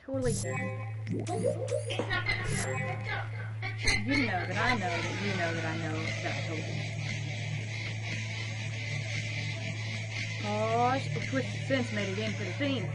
Totally didn't. You know that I know that you know that I know that I told you. Gosh, a twisted sense made it in for the theme.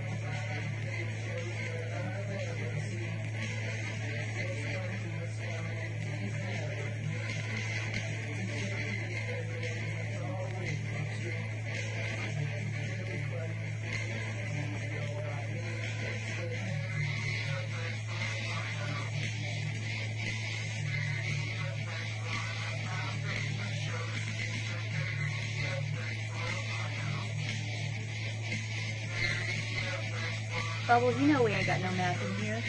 Bubbles, you know we ain't got no math in here.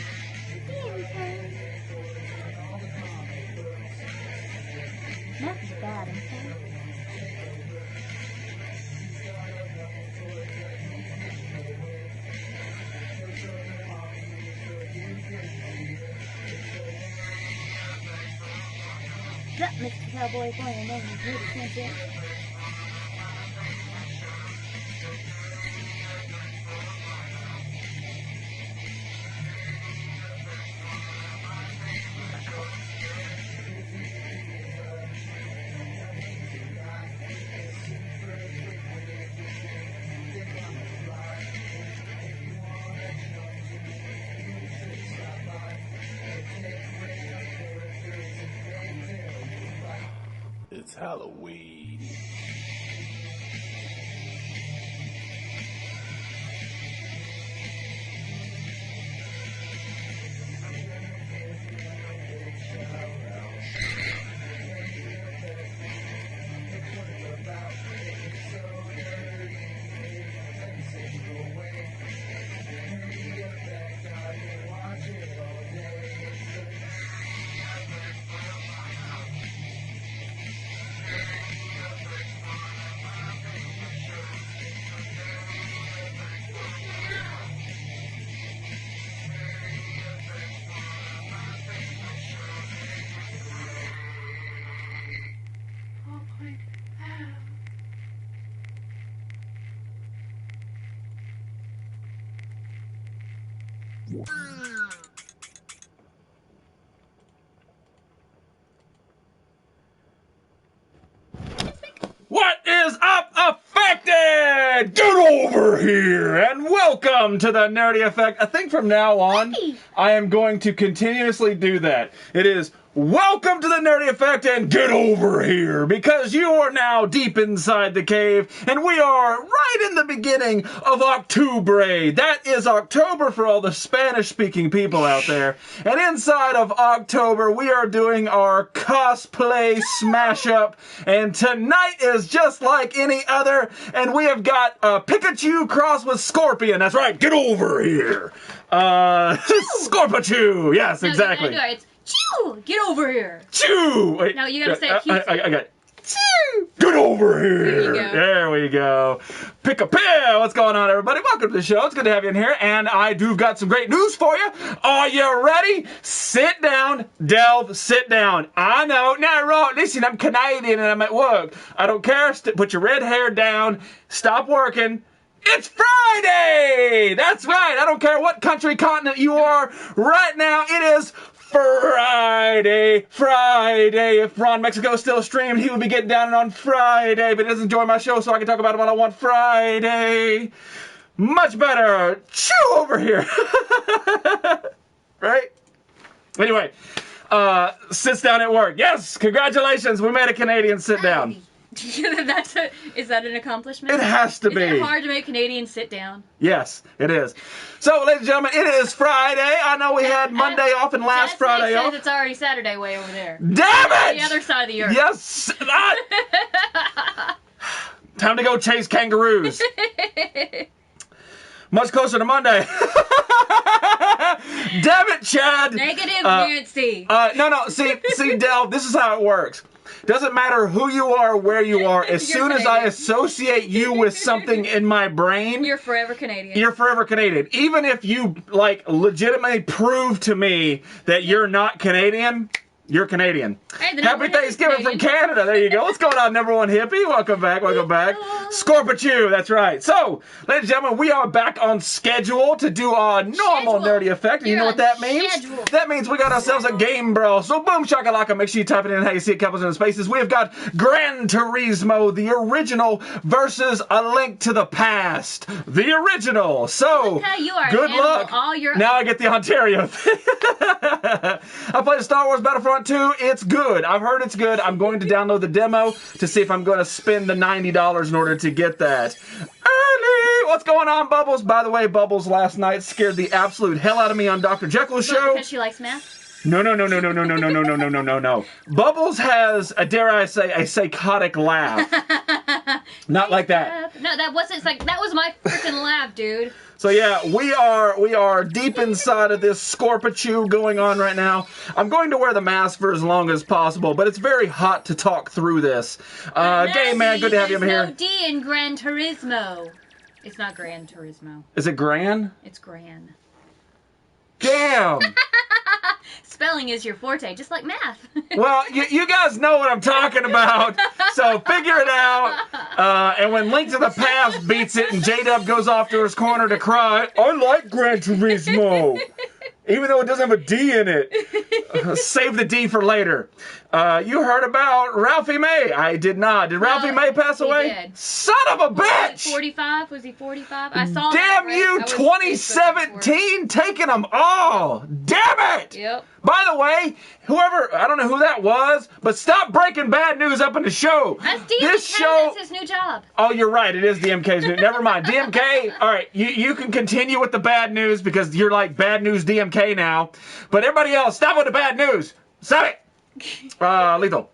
Math is bad, okay? What's up, Mr. Cowboy Boy? I know you're here to catch it. It's Halloween. What is up, Affected? Get over here and welcome to the Nerdy Effect. I think from now on, I am going to continuously do that. It is welcome to the Nerdy Effect and get over here, because you are now deep inside the cave and we are right in the beginning of Octubre. That is October for all the Spanish-speaking people out there. And inside of October, we are doing our cosplay smash-up. And tonight is just like any other. And we have got Pikachu crossed with Scorpion. That's right, get over here. Scorpachu. Yes, exactly. It's Chew! Get over here! Chew! Wait, no, you gotta say it. I got it. Chew! Get over here! There you go. There we go. Pick a pill! What's going on, everybody? Welcome to the show. It's good to have you in here, and I do got some great news for you. Are you ready? Sit down, Delve, sit down. I know. Now, right, listen, I'm Canadian and I'm at work. I don't care. Put your red hair down. Stop working. It's Friday! That's right. I don't care what country, continent you are. Right now, it is Friday. If Ron Mexico still streamed, he would be getting down on Friday, but he doesn't enjoy my show, so I can talk about it when I want Friday. Much better. Chew over here. Right? Anyway, sits down at work. Yes, congratulations. We made a Canadian sit down. Is that an accomplishment? It has to be. Is it hard to make Canadians sit down? Yes, it is. So, ladies and gentlemen, it is Friday. I know we had Monday off and last Friday off. It's already Saturday way over there. Damn it! The other side of the earth. Yes! Time to go chase kangaroos. Much closer to Monday. Damn it, Chad! Negative Nancy. No. See, Del, this is how it works. Doesn't matter who you are, where you are. As soon as I associate you with something in my brain, you're forever Canadian. You're forever Canadian. Even if you, like, legitimately prove to me that you're not Canadian, You're Canadian. Hey, the Happy number one Thanksgiving hippie from Canadian. Canada. There you go. What's going on, number one hippie? Welcome back. Welcome back. Scorpachu. That's right. So, ladies and gentlemen, we are back on schedule to do our normal nerdy effect. And you know what that means? Schedule. That means we got ourselves a game brawl. So, boom, shakalaka. Make sure you type it in how you see it, couples in the spaces. We have got Gran Turismo, the original, versus A Link to the Past, the original. So, Look how you are good handle luck. all your- Now I get the Ontario thing. I played Star Wars Battlefront 2. It's good. I've heard it's good. I'm going to download the demo to see if I'm going to spend the $90 in order to get that. Early! What's going on, Bubbles? By the way, Bubbles last night scared the absolute hell out of me on Dr. Jekyll's show. Because she likes math? No. Bubbles has, dare I say, a psychotic laugh. Not like that. No, that wasn't like that was my freaking laugh, dude. So yeah, we are deep inside of this Scorpachu going on right now. I'm going to wear the mask for as long as possible, but it's very hot to talk through this. Game man, good to have you over here. There's no D in Gran Turismo. It's not Gran Turismo. Is it Gran? It's Gran. Damn! Spelling is your forte, just like math. Well, you guys know what I'm talking about, so figure it out. And when Link to the Past beats it and J-Dub goes off to his corner to cry, I like Gran Turismo, even though it doesn't have a D in it. Save the D for later. You heard about Ralphie May. I did not. Did Ralphie May pass away? He did. Son of a bitch! 45? Was he 45? I saw Damn that, right? you, I was Facebooking for it. 2017, taking them all. Damn it! Yep. By the way, whoever, I don't know who that was, but stop breaking bad news up in the show. That's DMK. This show. That's his new job. Oh, you're right. It is DMK's new. Never mind. DMK. All right, you can continue with the bad news because you're like bad news DMK now. But everybody else, stop with the bad news. Stop it. Lethal.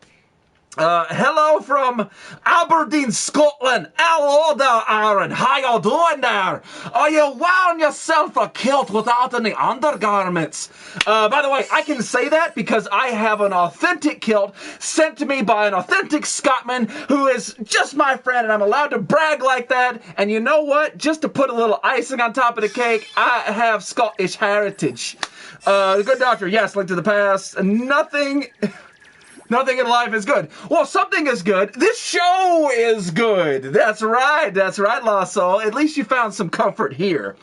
Hello from Aberdeen, Scotland. Hello there, Aaron. How you doing there? Are you wearing yourself a kilt without any undergarments? By the way, I can say that because I have an authentic kilt sent to me by an authentic Scotsman who is just my friend, and I'm allowed to brag like that. And you know what? Just to put a little icing on top of the cake, I have Scottish heritage. Good doctor. Yes, Link to the Past. Nothing in life is good. Well, something is good. This show is good. That's right, La Soul. At least you found some comfort here.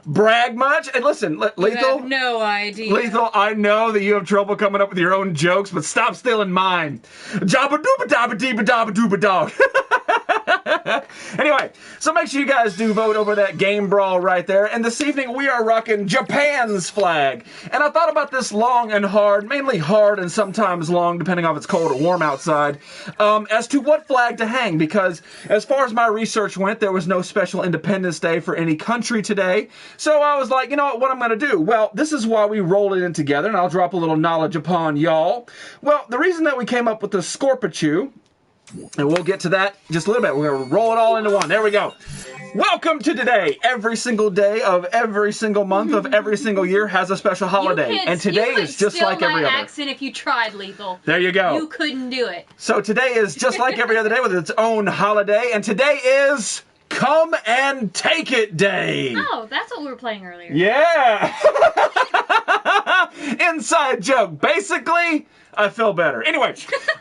Brag much? And listen, Lethal. You have no idea. Lethal, I know that you have trouble coming up with your own jokes, but stop stealing mine. Jabba dooba dabba deeba dabba dooba dog. Anyway, so make sure you guys do vote over that game brawl right there. And this evening we are rocking Japan's flag. And I thought about this long and hard, mainly hard and sometimes long, depending on if it's cold or warm outside, as to what flag to hang. Because as far as my research went, there was no special Independence Day for any country today. So I was like, you know what I'm going to do? Well, this is why we roll it in together, and I'll drop a little knowledge upon y'all. Well, the reason that we came up with the Scorpachu, and we'll get to that in just a little bit. We're going to roll it all into one. There we go. Welcome to today. Every single day of every single month of every single year has a special holiday. And today is just like every other. My accent if you tried, Lethal. There you go. You couldn't do it. So today is just like every other day with its own holiday. And today is Come and Take It Day. Oh, that's what we were playing earlier. Yeah. Inside joke. Basically, I feel better. Anyway,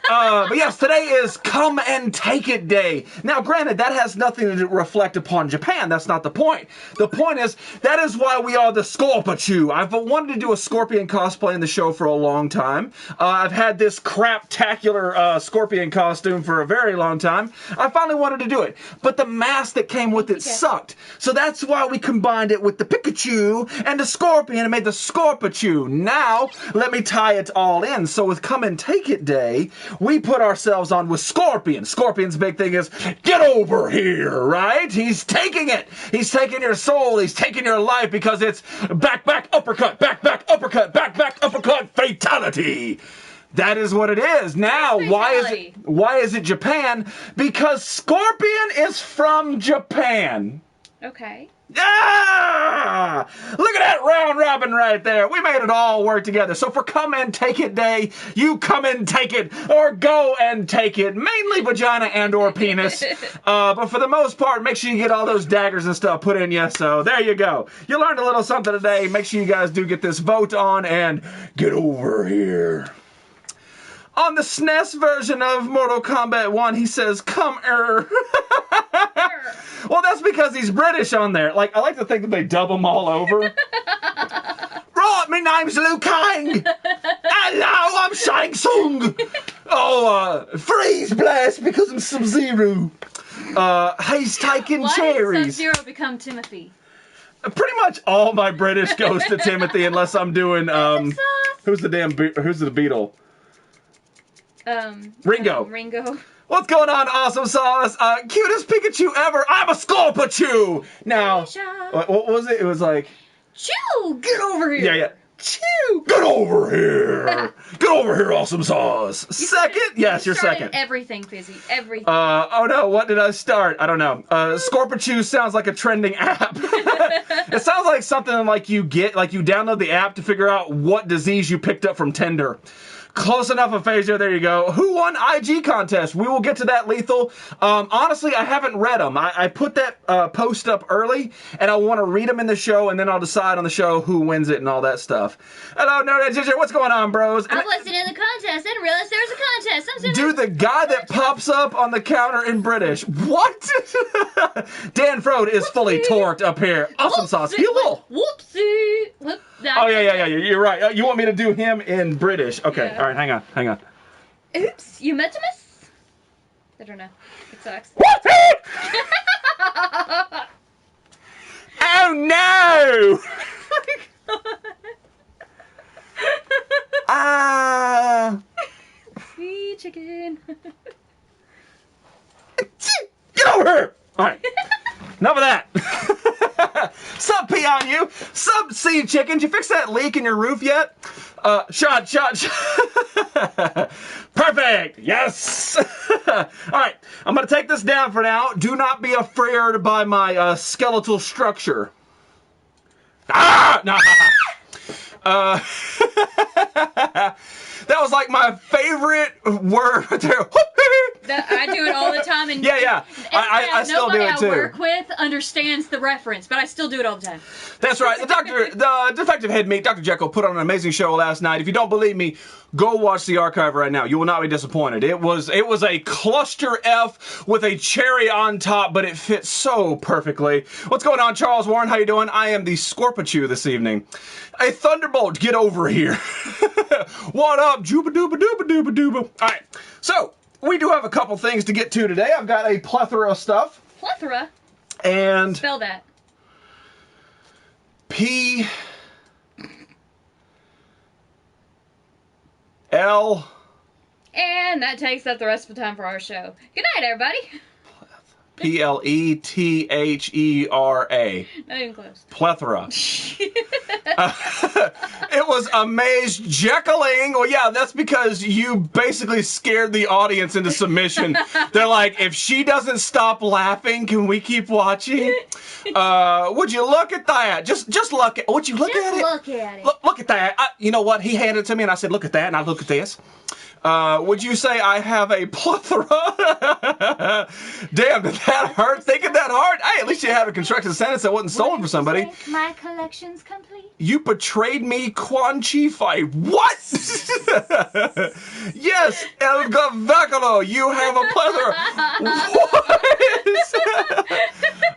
but yes, today is Come and Take It Day. Now, granted, that has nothing to reflect upon Japan. That's not the point. The point is, that is why we are the Scorpachu. I've wanted to do a scorpion cosplay in the show for a long time. I've had this craptacular scorpion costume for a very long time. I finally wanted to do it. But the mask that came with it sucked. So that's why we combined it with the Pikachu and the scorpion and made the Scorpachu. Now, let me tie it all in. So with Come and Take It Day, we put ourselves on with Scorpion. Scorpion's big thing is, get over here, right? He's taking it. He's taking your soul. He's taking your life because it's back, uppercut, back, uppercut, back, uppercut, fatality. That is what it is. Now, why is it Japan? Because Scorpion is from Japan. Okay. Ah! Look at that round robin right there. We made it all work together. So for Come and Take It Day, you come and take it, or go and take it. Mainly vagina and or penis. But for the most part, make sure you get all those daggers and stuff put in you. So there you go. You learned a little something today. Make sure you guys do get this vote on and get over here. On the SNES version of Mortal Kombat 1, he says, "Come here." Well, that's because he's British on there. Like, I like to think that they dub them all over. Right, my name's Liu Kang. Hello, I'm Shang Tsung. Oh, freeze blast because I'm Sub-Zero. He's taking cherries. Why did Sub-Zero become Timothy? Pretty much all my British goes to Timothy, unless I'm doing who's the Beetle? Ringo. Ringo. What's going on, Awesome Sauce? Cutest Pikachu ever. I'm a Scorpachu. Now, what was it? It was like, Chew, get over here. yeah. Chew, get over here. Get over here, Awesome Sauce. Second? Yes, you're second. Everything, Fizzy. Everything. Oh no, what did I start? I don't know. Scorpachu sounds like a trending app. It sounds like something like you download the app to figure out what disease you picked up from Tinder. Close enough, Aphasia. There you go. Who won IG contest? We will get to that, Lethal. Honestly, I haven't read them. I put that post up early, and I want to read them in the show, and then I'll decide on the show who wins it and all that stuff. Hello, Nerd Ginger. What's going on, bros? I wasn't in the contest. I didn't realize there was a contest. Dude, the guy that pops up on the counter in British. What? Dan Frode is fully torqued up here. Awesome Sauce. You will. Whoopsie. Whoop. Oh, yeah. You're right. You want me to do him in British. Okay. Yeah. All right, hang on. Oops. You meant to miss? I don't know. It sucks. Oh, no! Sweet chicken. Get over here! All right. Enough of that. Sub P on you. Sub C chicken. Did you fix that leak in your roof yet? Shot. Perfect. Yes. All right. I'm going to take this down for now. Do not be afraid by my skeletal structure. No. That was like my favorite word there. I do it all the time. And yeah. I still do it too. Nobody I work with understands the reference, but I still do it all the time. That's right. The Defective Head Meat, Dr. Jekyll, put on an amazing show last night. If you don't believe me, go watch the archive right now. You will not be disappointed. It was a cluster F with a cherry on top, but it fits so perfectly. What's going on, Charles Warren? How you doing? I am the Scorpachu this evening. A Thunderbolt, get over here. What up, Juba Dooba Dooba Dooba Dooba? All right, so we do have a couple things to get to today. I've got a plethora of stuff. Plethora? And spell that. P L. And that takes up the rest of the time for our show. Good night, everybody. Plethera. Not even close. Plethora. It was amazed Jekyling. Well, yeah, that's because you basically scared the audience into submission. They're like, if she doesn't stop laughing, can we keep watching? Would you look at that? Just look at. Would you look at it? Look at it. Look at that. You know what? He handed it to me, and I said, look at that, and I look at this. Would you say I have a plethora? Damn, did that hurt? Thinking that hard? Hey, at least you had a constructed sentence that wasn't stolen from somebody. My collection's complete. You betrayed me, Quan Chi Fi. What? Yes, El Gavecolo, you have a plethora. What?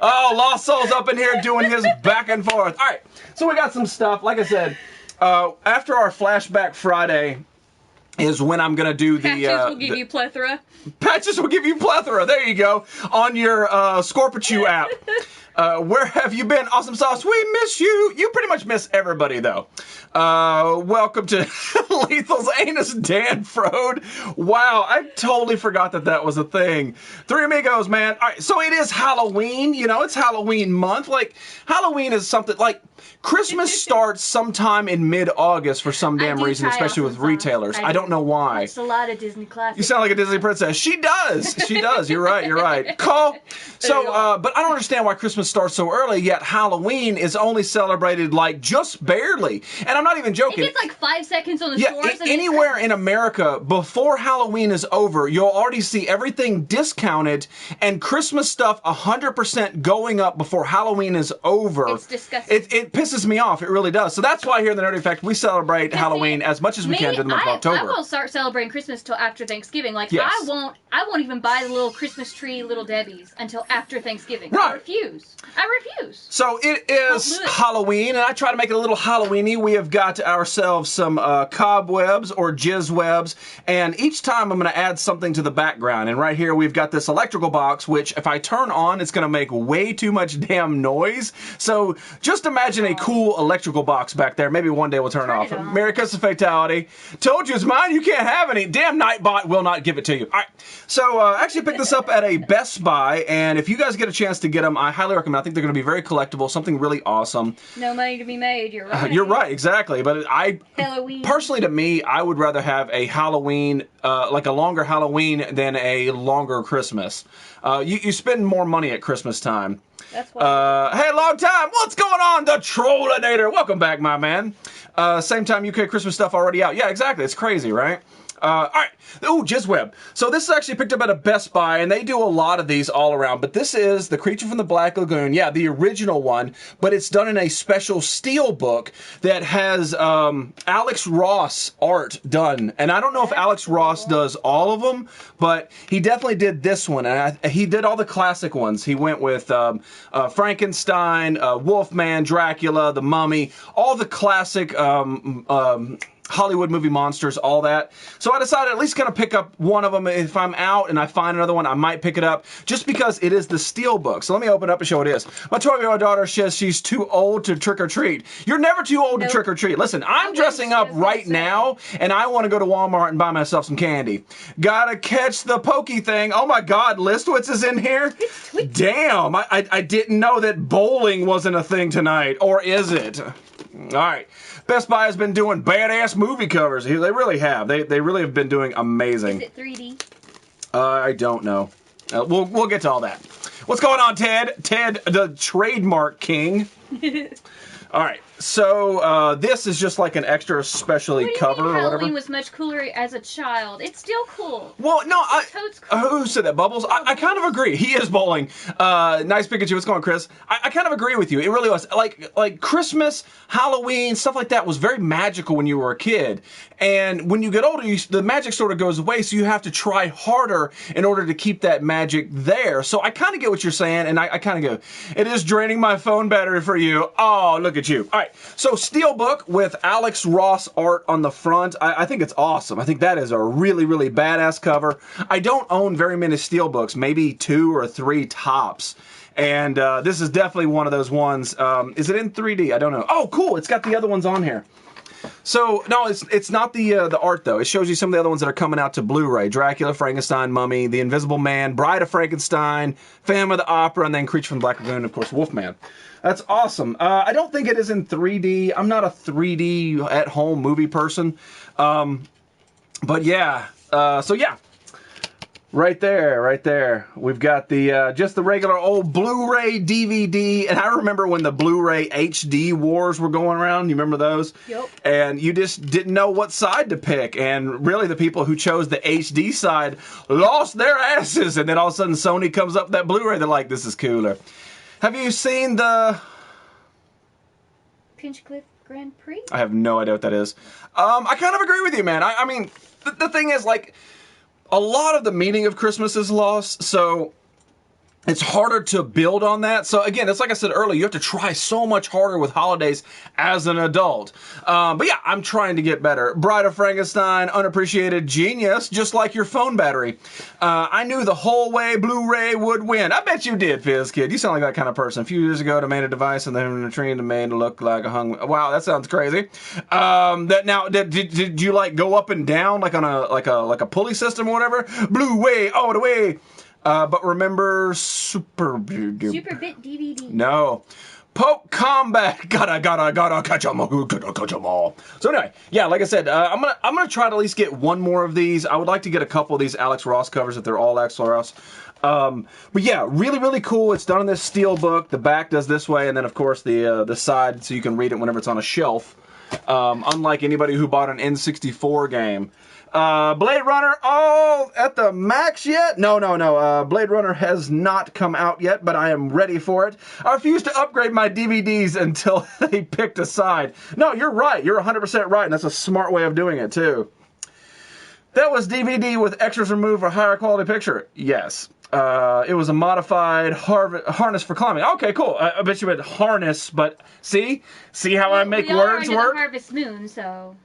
Oh, Lost Soul's up in here doing his back and forth. All right, so we got some stuff. Like I said, after our Flashback Friday is when I'm going to do the... Patches will give you plethora. Patches will give you plethora. There you go. On your Scorpachu app. Where have you been? Awesome Sauce, we miss you. You pretty much miss everybody, though. Welcome to Lethal's Anus, Dan Frode. Wow, I totally forgot that was a thing. Three Amigos, man. All right, so it is Halloween. You know, it's Halloween month. Like, Halloween is something like... Christmas starts sometime in mid-August for some damn reason, especially with retailers. I don't know why. It's a lot of Disney classics. You sound like a Disney princess. She does. She does. You're right. Call. So, but I don't understand why Christmas starts so early, yet Halloween is only celebrated, like, just barely. And I'm not even joking. It gets like 5 seconds on the stores. Anywhere in America, before Halloween is over, you'll already see everything discounted and Christmas stuff 100% going up before Halloween is over. It's disgusting. It pisses pisses me off. It really does. So that's why here in the Nerdy Effect, we celebrate Halloween as much as we can in the month of October. I won't start celebrating Christmas till after Thanksgiving. Like, yes. I won't even buy the little Christmas tree Little Debbie's until after Thanksgiving. Right. I refuse. So it is Halloween, and I try to make it a little Halloween-y. We have got ourselves some cobwebs or jizzwebs, and each time I'm going to add something to the background. And right here we've got this electrical box, which if I turn on, it's going to make way too much damn noise. So just imagine a cool electrical box back there. Maybe one day we'll turn it off. Merry Christmas Fatality. Told you it's mine. You can't have any. Damn Nightbot will not give it to you. All right. So I actually picked this up at a Best Buy, and if you guys get a chance to get them, I highly recommend. I think they're going to be very collectible, something really awesome. No money to be made. You're right. You're right, exactly. But Halloween. Personally, to me, I would rather have a Halloween, like a longer Halloween than a longer Christmas. You spend more money at Christmas time. That's why. Hey, long time. What's going on? The Trollinator. Welcome back, my man. Same time UK Christmas stuff already out. Yeah, exactly. It's crazy, right? All right. Ooh, Jizzweb. So this is actually picked up at a Best Buy, and they do a lot of these all around. But this is the Creature from the Black Lagoon. Yeah, the original one, but it's done in a special steel book that has Alex Ross art done. And I don't know if Alex Ross does all of them, but he definitely did this one. And he did all the classic ones. He went with Frankenstein, Wolfman, Dracula, The Mummy, all the classic Hollywood movie monsters, all that. So I decided at least going to pick up one of them. If I'm out and I find another one, I might pick it up just because it is the steel book. So let me open it up and show what it is. My 12-year-old daughter says she's too old to trick or treat. You're never too old to trick or treat. Listen, I'm dressing up right now and I want to go to Walmart and buy myself some candy. Gotta catch the pokey thing. Oh my God, Listwitz is in here? Damn, I didn't know that bowling wasn't a thing tonight. Or is it? All right. Best Buy has been doing badass movie covers. They really have. They really have been doing amazing. Is it 3D? I don't know. We'll get to all that. What's going on, Ted? Ted, the trademark king. All right. So this is just like an extra specially cover or whatever. Halloween was much cooler as a child. It's still cool. Well, no, cool. Who said that? Bubbles? I kind of agree. He is bowling. Nice Pikachu. What's going on, Chris? I kind of agree with you. It really was. Like Christmas, Halloween, stuff like that was very magical when you were a kid. And when you get older, the magic sort of goes away, so you have to try harder in order to keep that magic there. So I kind of get what you're saying, and I kind of go, it is draining my phone battery for you. Oh, look at you. All right. So Steelbook with Alex Ross art on the front. I think it's awesome. I think that is a really, really badass cover. I don't own very many Steelbooks, maybe 2 or 3 tops. And this is definitely one of those ones. Is it in 3D? I don't know. Oh, cool. It's got the other ones on here. So, no, it's not the art, though. It shows you some of the other ones that are coming out to Blu-ray. Dracula, Frankenstein, Mummy, The Invisible Man, Bride of Frankenstein, Phantom of the Opera, and then Creature from the Black Lagoon, and, of course, Wolfman. That's awesome. I don't think it is in 3D. I'm not a 3D at-home movie person. But, yeah. So, yeah. Right there. We've got the just the regular old Blu-ray DVD, and I remember when the Blu-ray HD wars were going around. You remember those? Yep. And you just didn't know what side to pick, and really the people who chose the HD side lost their asses. And then all of a sudden Sony comes up with that Blu-ray. They're like, "This is cooler." Have you seen the Pinchcliffe Grand Prix? I have no idea what that is. I kind of agree with you, man. I mean, the thing is, like, a lot of the meaning of Christmas is lost, so it's harder to build on that. So again, it's like I said earlier, you have to try so much harder with holidays as an adult. But yeah, I'm trying to get better. Bride of Frankenstein, unappreciated genius, just like your phone battery. I knew the whole way Blu-ray would win. I bet you did, Fizz Kid. You sound like that kind of person. A few years ago, they made a device and then a train made to look like a hung. Wow, that sounds crazy. Did you like go up and down like on a pulley system or whatever? Blu-ray all the way. But remember Super Bit DVD. No. Poke Combat. Gotta catch 'em all. So anyway, yeah, like I said, I'm gonna try to at least get one more of these. I would like to get a couple of these Alex Ross covers if they're all Alex Ross. But yeah, really, really cool. It's done in this steel book. The back does this way, and then of course the side, so you can read it whenever it's on a shelf. unlike anybody who bought an N64 game. Blade Runner, oh, at the max yet? No. Blade Runner has not come out yet, but I am ready for it. I refuse to upgrade my DVDs until they picked a side. No, you're right. You're 100% right, and that's a smart way of doing it, too. That was DVD with extras removed for higher quality picture. Yes. It was a modified harness for climbing. Okay, cool. I bet you meant harness, but see how I make words work? The Harvest Moon, so...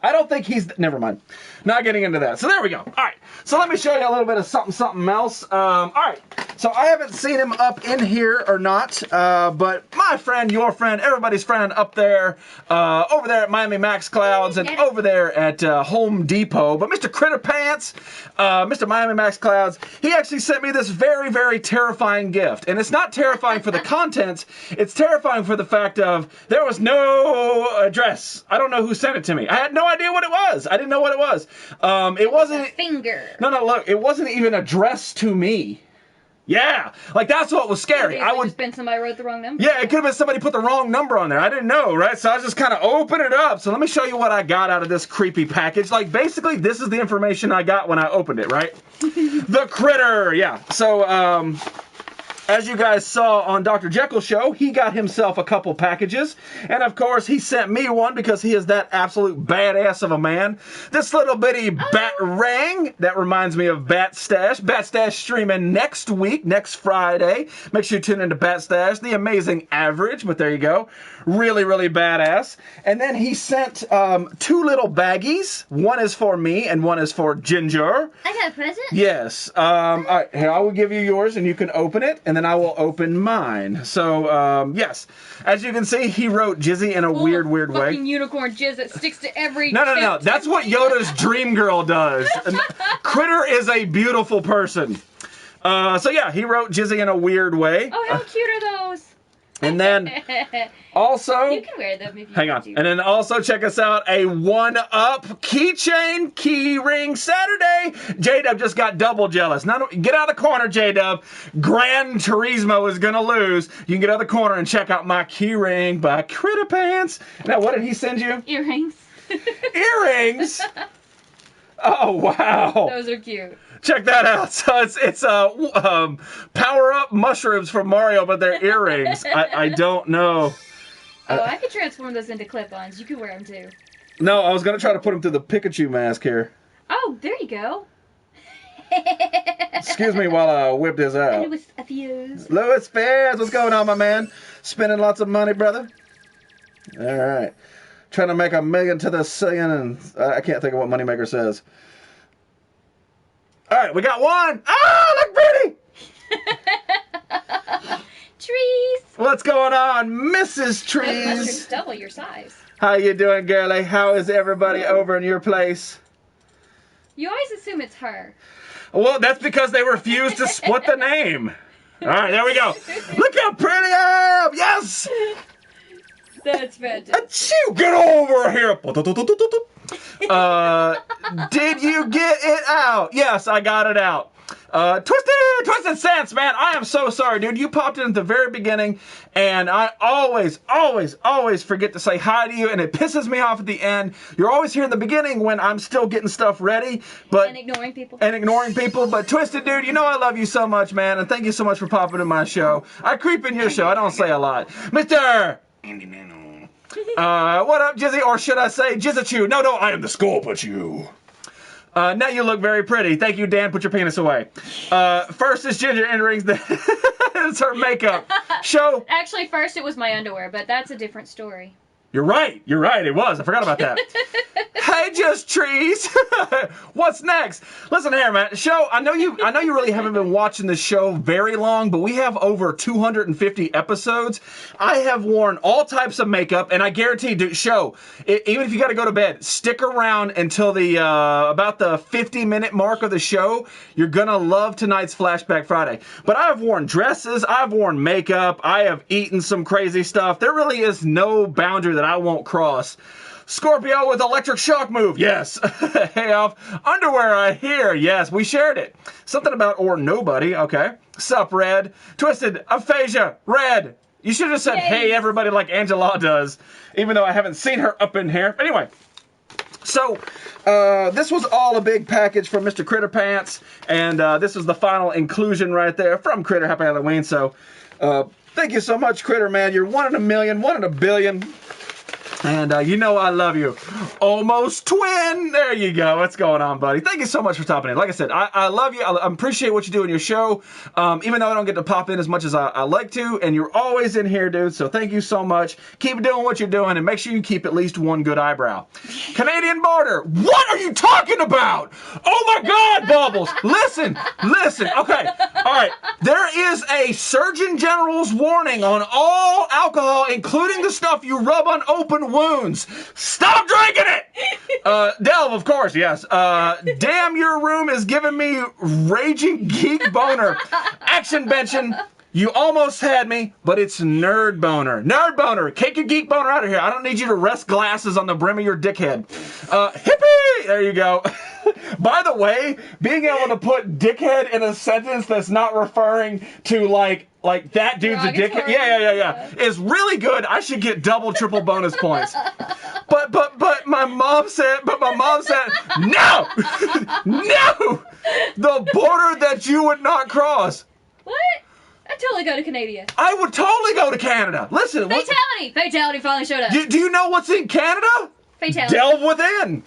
I don't think he's... Never mind. Not getting into that. So there we go. All right. So let me show you a little bit of something else. All right. So I haven't seen him up in here or not, but my friend, your friend, everybody's friend up there, over there at Miami Max Clouds and over there at Home Depot. But Mr. Critter Pants, Mr. Miami Max Clouds, he actually sent me this very, very terrifying gift. And it's not terrifying for the contents. It's terrifying for the fact of there was no address. I don't know who sent it to me. I had no idea what it was. I didn't know what it was. It wasn't... A finger. No, look. It wasn't even addressed to me. Yeah, like that's what was scary. I would have been somebody wrote the wrong number. Yeah, it could have been somebody put the wrong number on there. I didn't know, right? So I just kind of opened it up. So let me show you what I got out of this creepy package. Like basically, this is the information I got when I opened it, right? The critter, yeah. So as you guys saw on Dr. Jekyll's show, he got himself a couple packages. And of course, he sent me one because he is that absolute badass of a man. This little bitty bat ring, that reminds me of Bat Stash. Bat Stash streaming next week, next Friday. Make sure you tune into Bat Stash, the amazing average, but there you go. Really, really badass. And then he sent two little baggies. One is for me and one is for Ginger. I got a present? Yes. All right, here, I will give you yours and you can open it. And then I will open mine. So, yes. As you can see, he wrote Jizzy in a weird way. Fucking unicorn jizz that sticks to every... No. That's what Yoda's dream girl does. Critter is a beautiful person. So, yeah, he wrote Jizzy in a weird way. Oh, how cute are those? And then also... You can wear them if you hang want on. to. And then also check us out, a 1-Up keychain, key ring Saturday. J-Dub just got double jealous. Now, get out of the corner, J-Dub. Gran Turismo is going to lose. You can get out of the corner and check out my key ring by Critter Pants. Now, what did he send you? Earrings. Earrings? Oh, wow. Those are cute. Check that out. So it's power-up mushrooms from Mario, but they're earrings. I don't know. Oh, I could transform those into clip-ons. You could wear them too. No, I was going to try to put them through the Pikachu mask here. Oh, there you go. Excuse me while I whip this out. Louis Fuse. Louis Fuse, what's going on, my man? Spending lots of money, brother? All right. Trying to make $1 million to the singing, and I can't think of what Moneymaker says. All right, we got one. Ah, look pretty. Trees. What's going on, Mrs. Those mushrooms Trees? double your size. How you doing, girlie? How is everybody over in your place? You always assume it's her. Well, that's because they refused to split the name. All right, there we go. Look how pretty I am. Yes. That's fantastic. Achoo, get over here. Did you get it out? Yes, I got it out. Twisted Sense, man, I am so sorry, dude. You popped in at the very beginning, and I always forget to say hi to you, and it pisses me off at the end. You're always here in the beginning when I'm still getting stuff ready, but And ignoring people. But Twisted, dude, you know I love you so much, man, and thank you so much for popping in my show. I creep in your show. I don't say a lot. Mr. What up, Jizzy? Or should I say Jizzachu? No, I am the Scorpachu. Now you look very pretty. Thank you, Dan. Put your penis away. First is Ginger earrings. It's her makeup. Show. Actually, first it was my underwear, but that's a different story. You're right. It was. I forgot about that. Hey, Just Trees. What's next? Listen here, man. Show. I know you really haven't been watching the show very long, but we have over 250 episodes. I have worn all types of makeup, and I guarantee, dude, show. Even if you got to go to bed, stick around until the about the 50-minute mark of the show. You're gonna love tonight's Flashback Friday. But I have worn dresses. I've worn makeup. I have eaten some crazy stuff. There really is no boundary that I won't cross. Scorpio with electric shock move. Yes. Hey, off. Underwear, I hear. Yes, we shared it. Something about or nobody. Okay. Sup, Red. Twisted. Aphasia. Red. You should have said, hey, everybody, like Angela does, even though I haven't seen her up in here. Anyway, so this was all a big package from Mr. Critter Pants, and this is the final inclusion right there from Critter. Happy Halloween. So thank you so much, Critter, man. You're 1 in a million, 1 in a billion. And you know I love you. Almost twin. There you go. What's going on, buddy? Thank you so much for stopping in. Like I said, I love you. I appreciate what you do in your show. Even though I don't get to pop in as much as I like to. And you're always in here, dude. So thank you so much. Keep doing what you're doing. And make sure you keep at least one good eyebrow. Canadian border. What are you talking about? Oh, my God, Bubbles. Listen. Okay. All right. There is a Surgeon General's warning on all alcohol, including the stuff you rub on open wounds. Stop drinking it! Delve, of course, yes. Damn, your room is giving me raging geek boner. Action benching. You almost had me, but it's nerd boner. Nerd boner. Take your geek boner out of here. I don't need you to rest glasses on the brim of your dickhead. Hippie! There you go. By the way, being able to put dickhead in a sentence that's not referring to like that dude's a dickhead. Yeah. Is really good. I should get double, triple bonus points. But my mom said, no! No! The border that you would not cross. What? I'd totally go to Canada. I would totally go to Canada. Listen. Fatality! Fatality finally showed up. Do you know what's in Canada? Fatality. Delve within.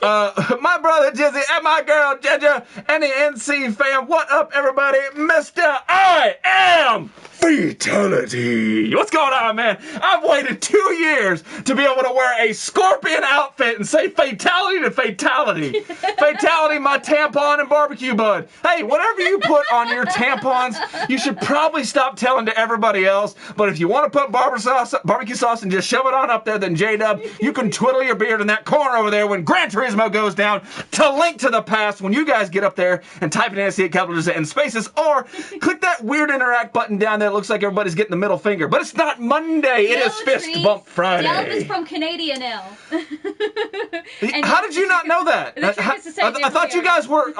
My brother Jizzy and my girl Jeja and the NC fam. What up, everybody? Mr. I am Fatality. What's going on, man? I've waited 2 years to be able to wear a scorpion outfit and say fatality to fatality. Fatality, my tampon and barbecue bud. Hey, whatever you put on your tampons, you should probably stop telling to everybody else. But if you want to put barbecue sauce and just shove it on up there, then J-Dub, you can twiddle your beard in that corner over there when Gran Turismo goes down to Link to the Past when you guys get up there and type in NC capitals and spaces, or click that weird interact button down there. It looks like everybody's getting the middle finger, but it's not Monday. It is Fist Bump Friday. Delve is from Canada now. How did you not know that? I thought you guys were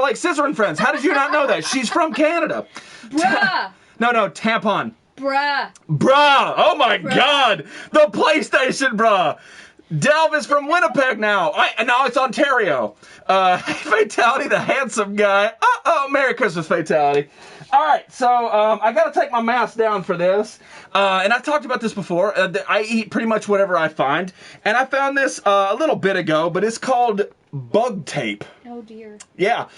like scissoring friends. How did you not know that? She's from Canada. Bruh. No, tampon. Bruh. Oh my God. The PlayStation bruh. Delve is from Winnipeg now. Now it's Ontario. Fatality, the handsome guy. Merry Christmas, Fatality. All right, so I got to take my mask down for this. And I've talked about this before. I eat pretty much whatever I find. And I found this a little bit ago, but it's called bug tape. Oh, dear. Yeah.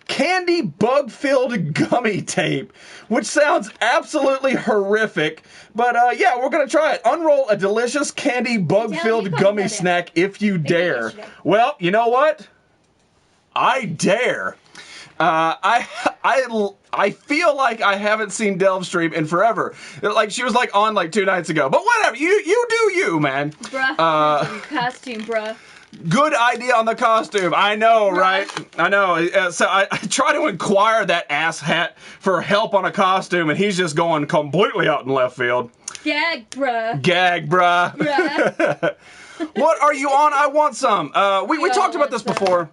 Candy bug-filled gummy tape, which sounds absolutely horrific. But yeah, we're going to try it. Unroll a delicious candy bug-filled gummy snack if you dare. Well, you know what? I dare. I feel like I haven't seen Delve stream in forever. Like she was like on like 2 nights ago. But whatever, you do you, man. Bruh, costume, bruh. Good idea on the costume. I know, right? I know. So I try to inquire that ass hat for help on a costume, and he's just going completely out in left field. Gag, bruh. Gag, bruh. What are you on? I want some. We talked about this before.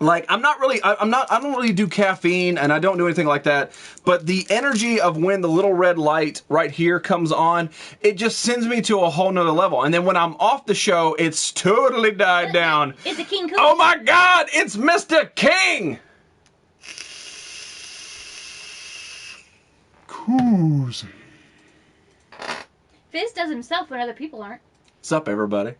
Like, I don't really do caffeine, and I don't do anything like that, but the energy of when the little red light right here comes on, it just sends me to a whole nother level. And then when I'm off the show, it's totally died down. It's a King Koozie. Oh my God, it's Mr. King! Koozie. Fizz does himself when other people aren't. What's up, everybody?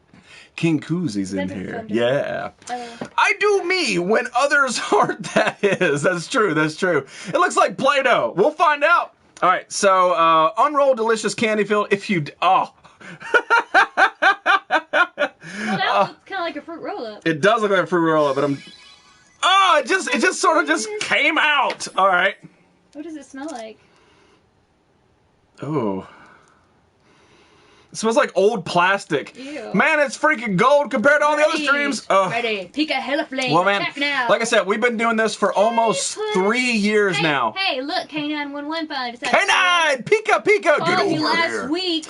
King Koozie's in here. Yeah. Oh. I do me when others aren't, that is. That's true. It looks like Play-Doh. We'll find out. All right, so unroll delicious candy filled if you... Well, that looks kind of like a fruit roll-up. It does look like a fruit roll-up, but I'm... it just sort of just came out. All right. What does it smell like? Oh. It smells like old plastic. Ew. Man, it's freaking gold compared to all the other streams. Ready. Pika Hella Flame. Well, man, Attack now. like I said, we've been doing this for almost 3 years now. Hey, look, K911 finally decided K9! Pika! Get over you last here. week.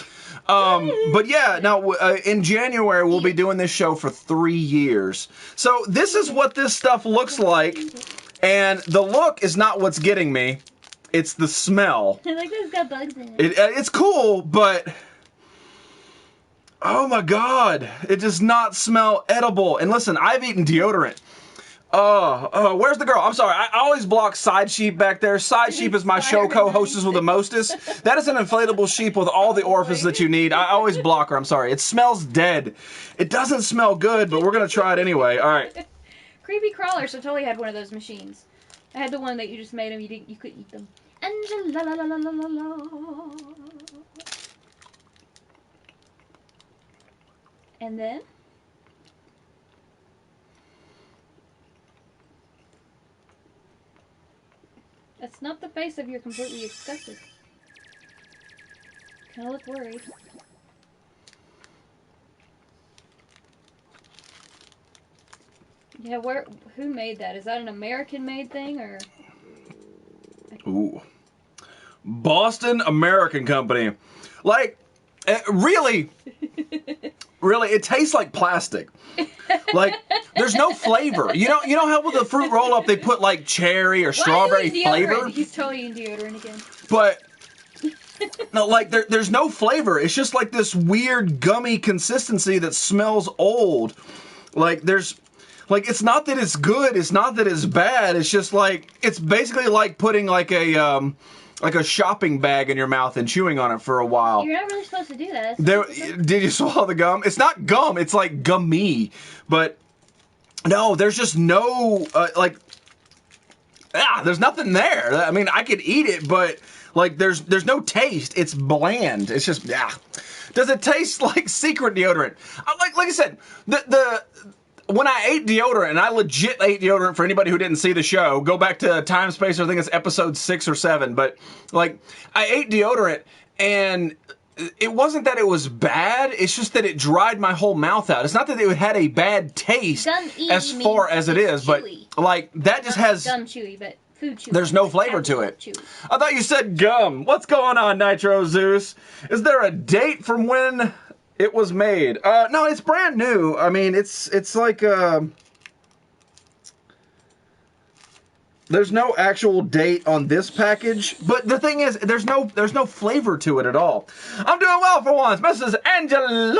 But yeah, now in January we'll be doing this show for 3 years. So this is what this stuff looks like, and the look is not what's getting me. It's the smell. I like that it's got bugs in it. It's cool, but oh my god, it does not smell edible. And listen, I've eaten deodorant. Where's the girl? I'm sorry, I always block Side Sheep back there. Side Sheep is my show co-hostess with the mostest. That is an inflatable sheep with all the orifices that you need. I always block her, I'm sorry. It smells dead. It doesn't smell good, but we're gonna try it anyway. Alright. Creepy crawlers. I totally had one of those machines. I had the one that you just made them, you could eat them. Angela, la, la, la, la, la. And then? That's not the face of you're completely disgusted. Kind of look worried. Yeah, who made that? Is that an American-made thing, or? Ooh. Boston American Company. Like, really, it tastes like plastic. Like, there's no flavor. You know how with the fruit roll-up they put, like, cherry or strawberry flavor? He's totally in deodorant again. But, no, like, there's no flavor. It's just like this weird gummy consistency that smells old. Like, it's not that it's good, it's not that it's bad, it's just like, it's basically like putting like a shopping bag in your mouth and chewing on it for a while. You're not really supposed to do that. Did you swallow the gum? It's not gum, it's like gummy. But, no, there's just no, there's nothing there. I mean, I could eat it, but, like, there's no taste. It's bland. It's just, Does it taste like secret deodorant? Like I said, when I ate deodorant, and I legit ate deodorant for anybody who didn't see the show, go back to Time Spacer, I think it's episode 6 or 7, but, like, I ate deodorant, and it wasn't that it was bad, it's just that it dried my whole mouth out. It's not that it had a bad taste as far as it is, but, like, that just has... Gum chewy, but food chewy. There's no flavor to it. I thought you said gum. What's going on, Nitro Zeus? Is there a date from when... it was made? No, it's brand new. I mean, it's like, there's no actual date on this package, but the thing is, there's no flavor to it at all. I'm doing well for once. Mrs. Angela,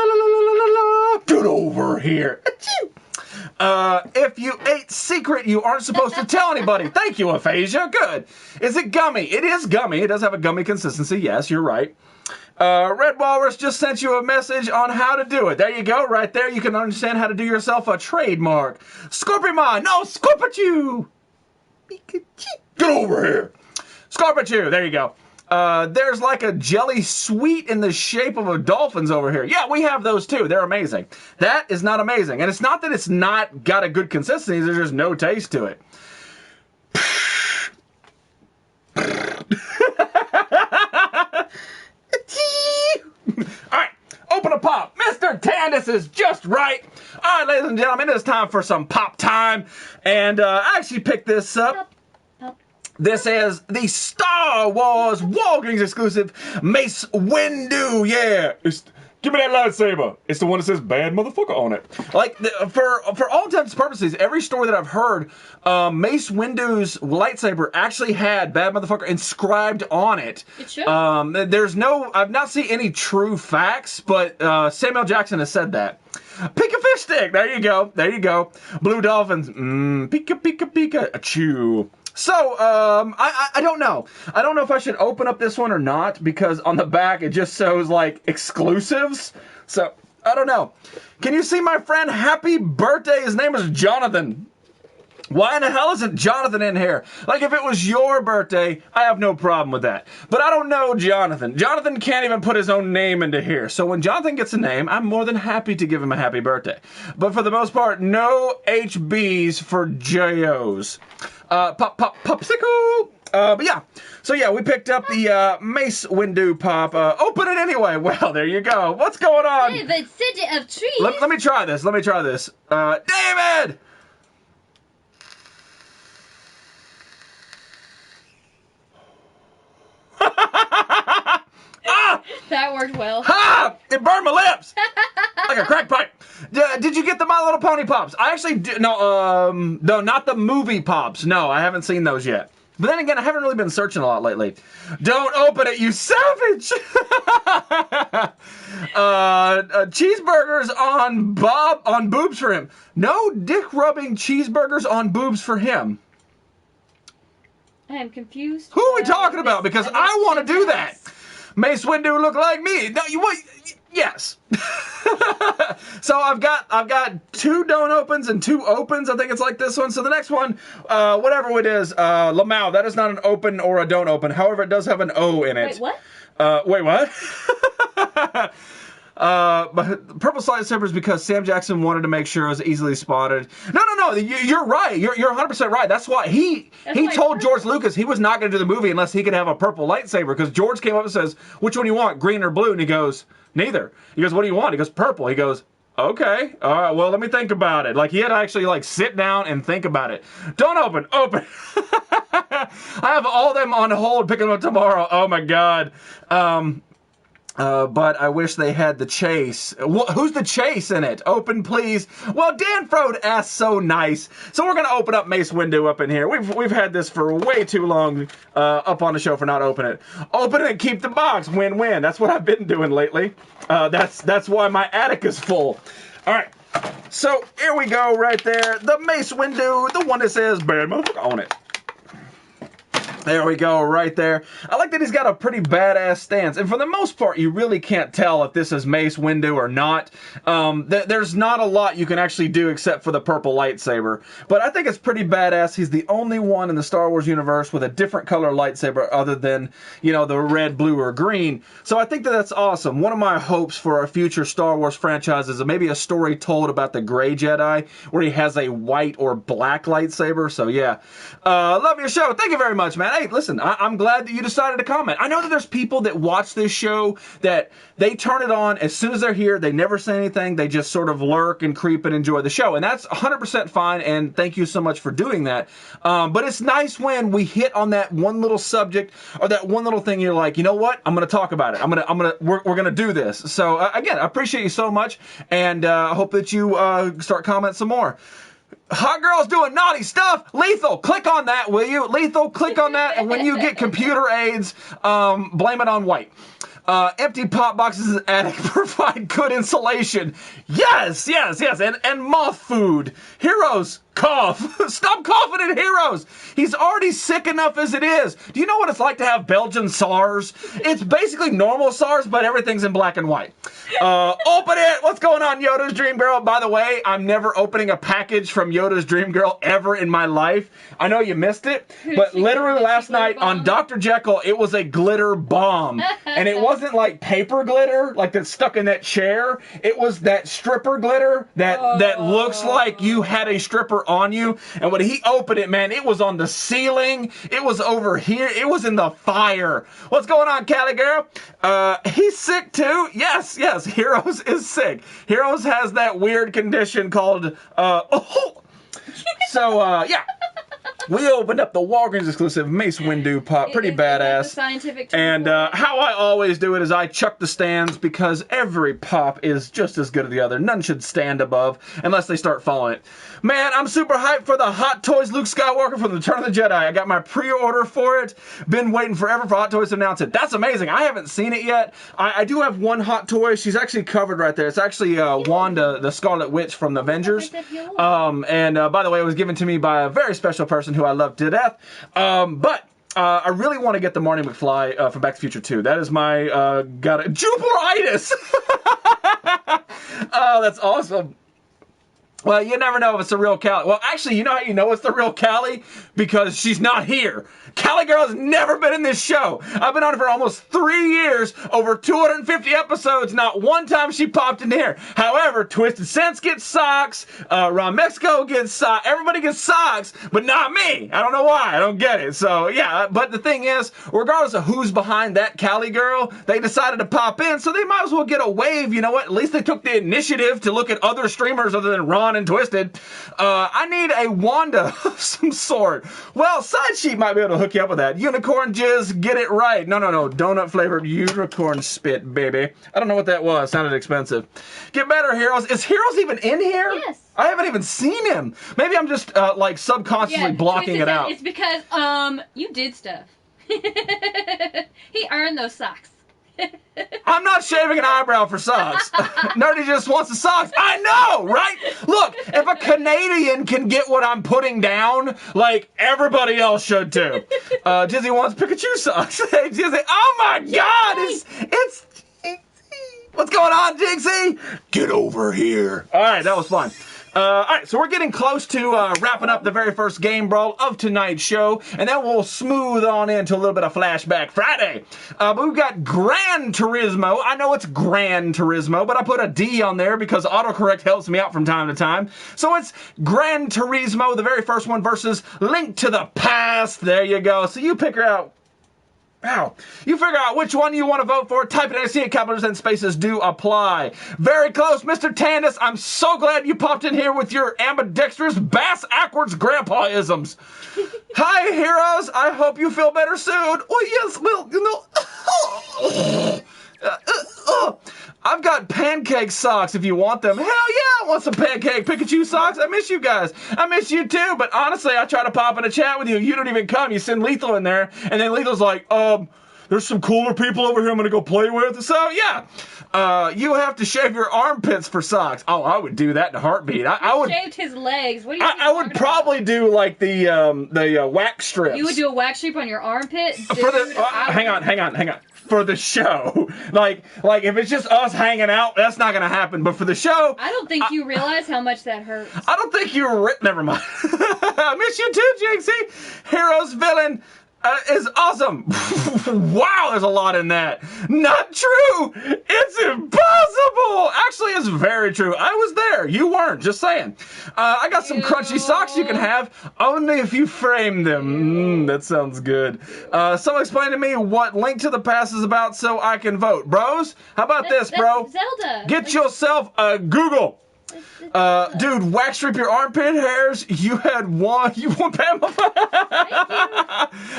get over here. If you ate secret, you aren't supposed to tell anybody. Thank you, Aphasia. Good. Is it gummy? It is gummy. It does have a gummy consistency. Yes, you're right. Red Walrus just sent you a message on how to do it. There you go, right there. You can understand how to do yourself a trademark. Scorpimon, no, Scorpachu! Get over here! Scorpachu, there you go. There's like a jelly sweet in the shape of a dolphin's over here. Yeah, we have those too. They're amazing. That is not amazing. And it's not that it's not got a good consistency. There's just no taste to it. Alright, open a pop. Mr. Tandis is just right. Alright, ladies and gentlemen, it is time for some pop time. And I actually picked this up. This is the Star Wars War Games exclusive Mace Windu. Yeah. Give me that lightsaber. It's the one that says bad motherfucker on it. Like, for all intents and purposes, every story that I've heard, Mace Windu's lightsaber actually had bad motherfucker inscribed on it. It should. I've not seen any true facts, but Samuel Jackson has said that. Pick a fish stick. There you go. There you go. Blue dolphins. Pika, pika, pika. Achoo. So, I don't know. I don't know if I should open up this one or not, because on the back it just shows, like, exclusives. So, I don't know. Can you see my friend? Happy birthday. His name is Jonathan. Why in the hell isn't Jonathan in here? Like, if it was your birthday, I have no problem with that. But I don't know Jonathan. Jonathan can't even put his own name into here. So when Jonathan gets a name, I'm more than happy to give him a happy birthday. But for the most part, no HBs for JOs. Popsicle! But yeah. So yeah, we picked up the Mace Windu pop. Open it anyway. Well, there you go. What's going on? David, city of trees. Let me try this. Let me try this. David! That worked well. Ha! It burned my lips! Like a crack pipe. Did you get the My Little Pony pops? I actually did. No, not the movie pops. No, I haven't seen those yet. But then again, I haven't really been searching a lot lately. Don't open it, you savage! Cheeseburgers on boobs for him. No dick rubbing cheeseburgers on boobs for him. I am confused. Who are we talking about? Because I want to do that. Mace Windu look like me. No, you what? Yes. So I've got 2 don't opens and 2 opens. I think it's like this one. So the next one, whatever it is, Lamau, that is not an open or a don't open. However, it does have an O in it. Wait, what? Wait, what? But purple lightsabers because Sam Jackson wanted to make sure it was easily spotted. No, you're right. You're 100% right. That's why he told George Lucas he was not going to do the movie unless he could have a purple lightsaber, because George came up and says, which one do you want, green or blue? And he goes, neither. He goes, what do you want? He goes, purple. He goes, okay, all right, well, let me think about it. Like, he had to actually, like, sit down and think about it. Don't open. I have all them on hold, picking them up tomorrow. Oh, my God. But I wish they had the chase. Who's the chase in it? Open, please. Well, Dan Frode asked so nice. So we're going to open up Mace Windu up in here. We've had this for way too long up on the show for not opening it. Open it and keep the box. Win-win. That's what I've been doing lately. That's why my attic is full. All right. So here we go right there. The Mace Windu, the one that says bad motherfucker on it. There we go, right there. I like that he's got a pretty badass stance. And for the most part, you really can't tell if this is Mace Windu or not. There's not a lot you can actually do except for the purple lightsaber. But I think it's pretty badass. He's the only one in the Star Wars universe with a different color lightsaber other than, you know, the red, blue, or green. So I think that that's awesome. One of my hopes for a future Star Wars franchise is maybe a story told about the Gray Jedi where he has a white or black lightsaber. So yeah. Love your show. Thank you very much, man. Hey, listen, I'm glad that you decided to comment. I know that there's people that watch this show that they turn it on as soon as they're here. They never say anything. They just sort of lurk and creep and enjoy the show. And that's 100% fine, and thank you so much for doing that. But it's nice when we hit on that one little subject or that one little thing you're like, you know what? I'm going to talk about it. We're going to do this. So, again, I appreciate you so much, and I hope that you start commenting some more. Hot girls doing naughty stuff. Lethal, click on that, will you? Lethal, click on that, and when you get computer aids, blame it on white. Empty pop boxes in the attic provide good insulation. Yes, and moth food. Heroes, cough. Stop coughing at Heroes. He's already sick enough as it is. Do you know what it's like to have Belgian SARS? It's basically normal SARS, but everything's in black and white. Open it. What's going on, Yoda's Dream Girl? By the way, I'm never opening a package from Yoda's Dream Girl ever in my life. I know you missed it, but literally last night on Dr. Jekyll, it was a glitter bomb. And it wasn't like paper glitter, like that's stuck in that chair. It was that stripper glitter that looks like you had a stripper on you. And when he opened it, man, it was on the ceiling. It was over here. It was in the fire. What's going on, Cali girl? He's sick too. Yes. Heroes is sick. Heroes has that weird condition called So yeah. We opened up the Walgreens exclusive Mace Windu pop. Pretty badass. Scientific term and how I always do it is I chuck the stands because every pop is just as good as the other. None should stand above unless they start following it. Man, I'm super hyped for the Hot Toys Luke Skywalker from the Return of the Jedi. I got my pre-order for it. Been waiting forever for Hot Toys to announce it. That's amazing. I haven't seen it yet. I do have one Hot Toy. She's actually covered right there. It's actually Wanda, the Scarlet Witch from the Avengers. And by the way, it was given to me by a very special person who I love to death. But I really want to get the Marty McFly from Back to the Future 2. That is my Juperitis. Oh, that's awesome. Well, you never know if it's the real Callie. Well, actually, you know how you know it's the real Callie? Because she's not here. Callie Girl has never been in this show. I've been on it for almost 3 years, over 250 episodes. Not one time she popped in here. However, Twisted Sense gets socks. Ron Mexico gets socks. Everybody gets socks, but not me. I don't know why. I don't get it. So, yeah. But the thing is, regardless of who's behind that Callie Girl, they decided to pop in, so they might as well get a wave. You know what? At least they took the initiative to look at other streamers other than Ron fun and twisted. I need a Wanda of some sort. Well, Side Sheet might be able to hook you up with that. Unicorn Jizz, get it right. No. Donut flavored unicorn spit, baby. I don't know what that was. Sounded expensive. Get better, Heroes. Is Heroes even in here? Yes. I haven't even seen him. Maybe I'm just like subconsciously blocking it out. It's because you did stuff. He earned those socks. I'm not shaving an eyebrow for socks. Nerdy just wants the socks. I know, right? Look, if a Canadian can get what I'm putting down, like, everybody else should too. Jizzy wants Pikachu socks. Hey, Jizzy. Oh my God! It's what's going on, Jinxie? Get over here. All right, that was fun. All right, so we're getting close to wrapping up the very first game brawl of tonight's show, and then we'll smooth on into a little bit of Flashback Friday. But we've got Gran Turismo. I know it's Gran Turismo, but I put a D on there because autocorrect helps me out from time to time. So it's Gran Turismo, the very first one, versus Link to the Past. There you go. So you pick her out. Wow. You figure out which one you want to vote for. Type it in. I see it. Capitals and spaces do apply. Very close, Mr. Tandis. I'm so glad you popped in here with your ambidextrous bass backwards grandpa-isms. Hi, Heroes. I hope you feel better soon. Well, yes, well, you know. I've got pancake socks if you want them. Hell yeah, I want some pancake Pikachu socks. I miss you guys. I miss you too, but honestly, I try to pop in a chat with you. You don't even come. You send Lethal in there, and then Lethal's like, there's some cooler people over here I'm going to go play with. So, yeah, you have to shave your armpits for socks. Oh, I would do that in a heartbeat. I would shaved his legs. What do you I would probably do like the wax strips. You would do a wax strip on your armpit? Dude, for the hang on. For the show, like if it's just us hanging out, that's not gonna happen. But for the show, I don't think you realize how much that hurts. I don't think you're. Never mind. I miss you too, Jinxie. Heroes villain is awesome. Wow, there's a lot in that. Not true. It's impossible. Actually, it's very true. I was there. You weren't. Just saying. I got some crunchy socks you can have, only if you frame them. That sounds good. Someone explain to me what Link to the Past is about so I can vote. Bros, how about this, bro? Zelda. Get yourself a Google. Dude, wax strip your armpit hairs. You had one. You want Pamela?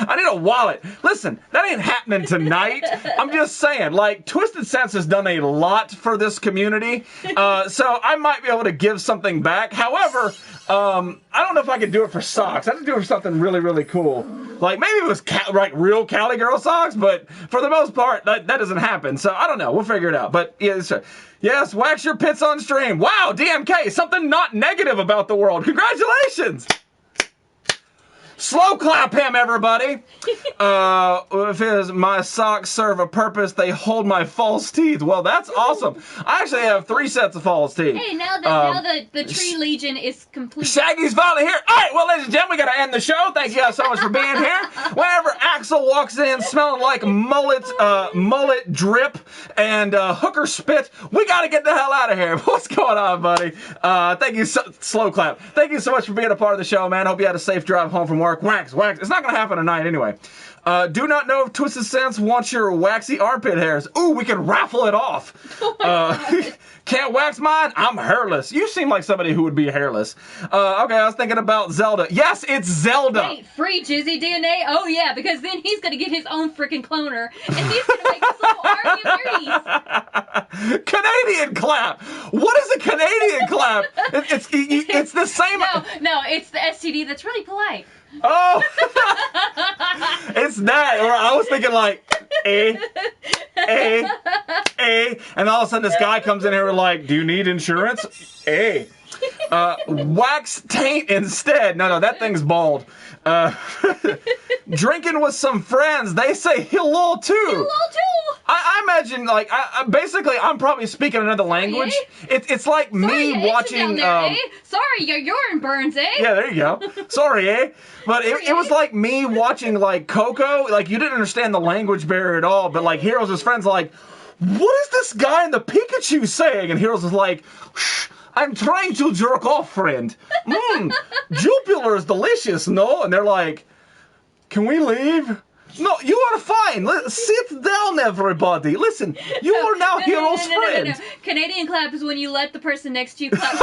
I need a wallet. Listen, that ain't happening tonight. I'm just saying, like, Twisted Sense has done a lot for this community, so I might be able to give something back. However, I don't know if I could do it for socks. I have to do it for something really, really cool. Like, maybe it was real Cali Girl socks, but for the most part, that doesn't happen. So I don't know. We'll figure it out. But yeah, yes, wax your pits on stream. Wow, DMK, something not negative about the world. Congratulations. Slow clap him, everybody. If it is my socks serve a purpose, they hold my false teeth. Well, that's awesome. I actually have 3 sets of false teeth. Hey, now the tree legion is complete. Shaggy's finally here. All right, well, ladies and gentlemen, we got to end the show. Thank you guys so much for being here. Whenever Axel walks in smelling like mullet drip and hooker spit, we got to get the hell out of here. What's going on, buddy? Thank you, slow clap. Thank you so much for being a part of the show, man. Hope you had a safe drive home from work. Wax. It's not going to happen tonight anyway. Do not know if Twisted Sense wants your waxy armpit hairs. Ooh, we can raffle it off. Oh can't wax mine? I'm hairless. You seem like somebody who would be hairless. Okay, I was thinking about Zelda. Yes, it's Zelda. Wait, free Jizzy DNA? Oh yeah, because then he's going to get his own freaking cloner, and he's going to make this little army of berries. Canadian clap. What is a Canadian clap? It's the same. No, it's the STD that's really polite. Oh, it's that. Or I was thinking like, and all of a sudden this guy comes in here like, do you need insurance? Wax taint instead. No, that thing's bald. Drinking with some friends. They say hello too. Hello too. I imagine like basically I'm probably speaking another language. It's like me watching. There, Sorry, your urine burns, eh? Yeah, there you go. Sorry, eh? But it was like me watching like Coco. Like you didn't understand the language barrier at all. But like Heroes' his friends like, what is this guy in the Pikachu saying? And Heroes is like, shh. I'm trying to jerk off, friend. Jupiler is delicious, no? And they're like, can we leave? No, you are fine. Sit down, everybody. Listen, you are now Heroes' friend. No. Canadian clap is when you let the person next to you clap.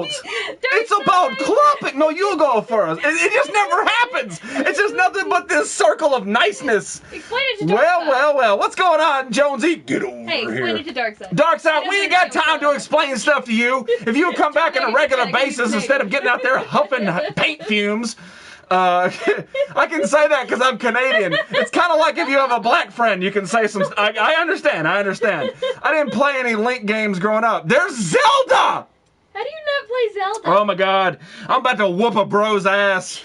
don't. It's about clapping. No, you go first. It just never happens. It's just nothing but this circle of niceness. Explain it to Darkseid. Well. What's going on, Jonesy? Get over Hey, here. explain it to Darkseid. Darkseid, we ain't got time to explain stuff to you. If you would come back on a regular basis instead of getting out there huffing paint fumes. I can say that because I'm Canadian. It's kind of like if you have a black friend, you can say some. I understand. I didn't play any Link games growing up. There's Zelda. How do you not play Zelda? Oh my God, I'm about to whoop a bro's ass.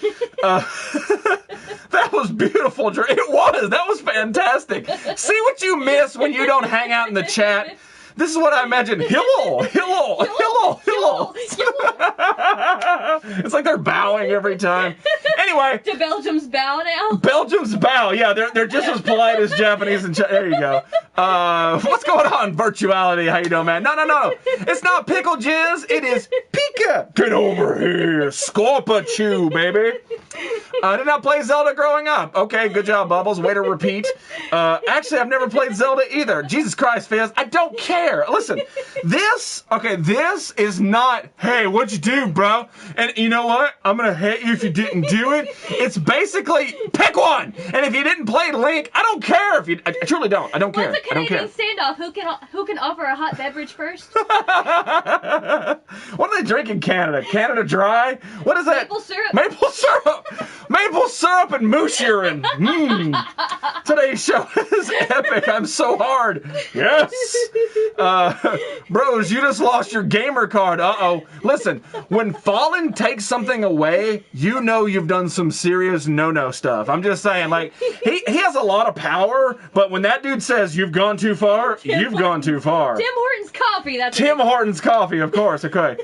That was beautiful. It was. That was fantastic. See what you miss when you don't hang out in the chat. This is what I imagine. Hello. It's like they're bowing every time. Anyway. Do Belgium's bow now? Belgium's bow. Yeah, they're just as polite as Japanese and there you go. What's going on, Virtuality? How you doing, man? No. It's not pickle jizz. It is Pika. Get over here. Scorpachu, baby. I did not play Zelda growing up. Okay, good job, Bubbles. Way to repeat. Actually, I've never played Zelda either. Jesus Christ, Fizz. I don't care. Listen, this is not, hey, what'd you do, bro? And you know what? I'm going to hate you if you didn't do it. It's basically, pick one. And if you didn't play Link, I don't care if you, I truly don't. I don't care. What's a Canadian standoff? Who can offer a hot beverage first? What do they drink in Canada? Canada Dry? What is that? Maple syrup. Maple syrup. Maple syrup and moose urine. Today's show is epic. I'm so hard. Yes. Bros, you just lost your gamer card. Uh-oh. Listen, when Fallen takes something away, you know you've done some serious no-no stuff. I'm just saying, like, he has a lot of power, but when that dude says you've gone too far, you've gone too far. Tim Hortons coffee. That's Tim Hortons coffee, of course. Okay.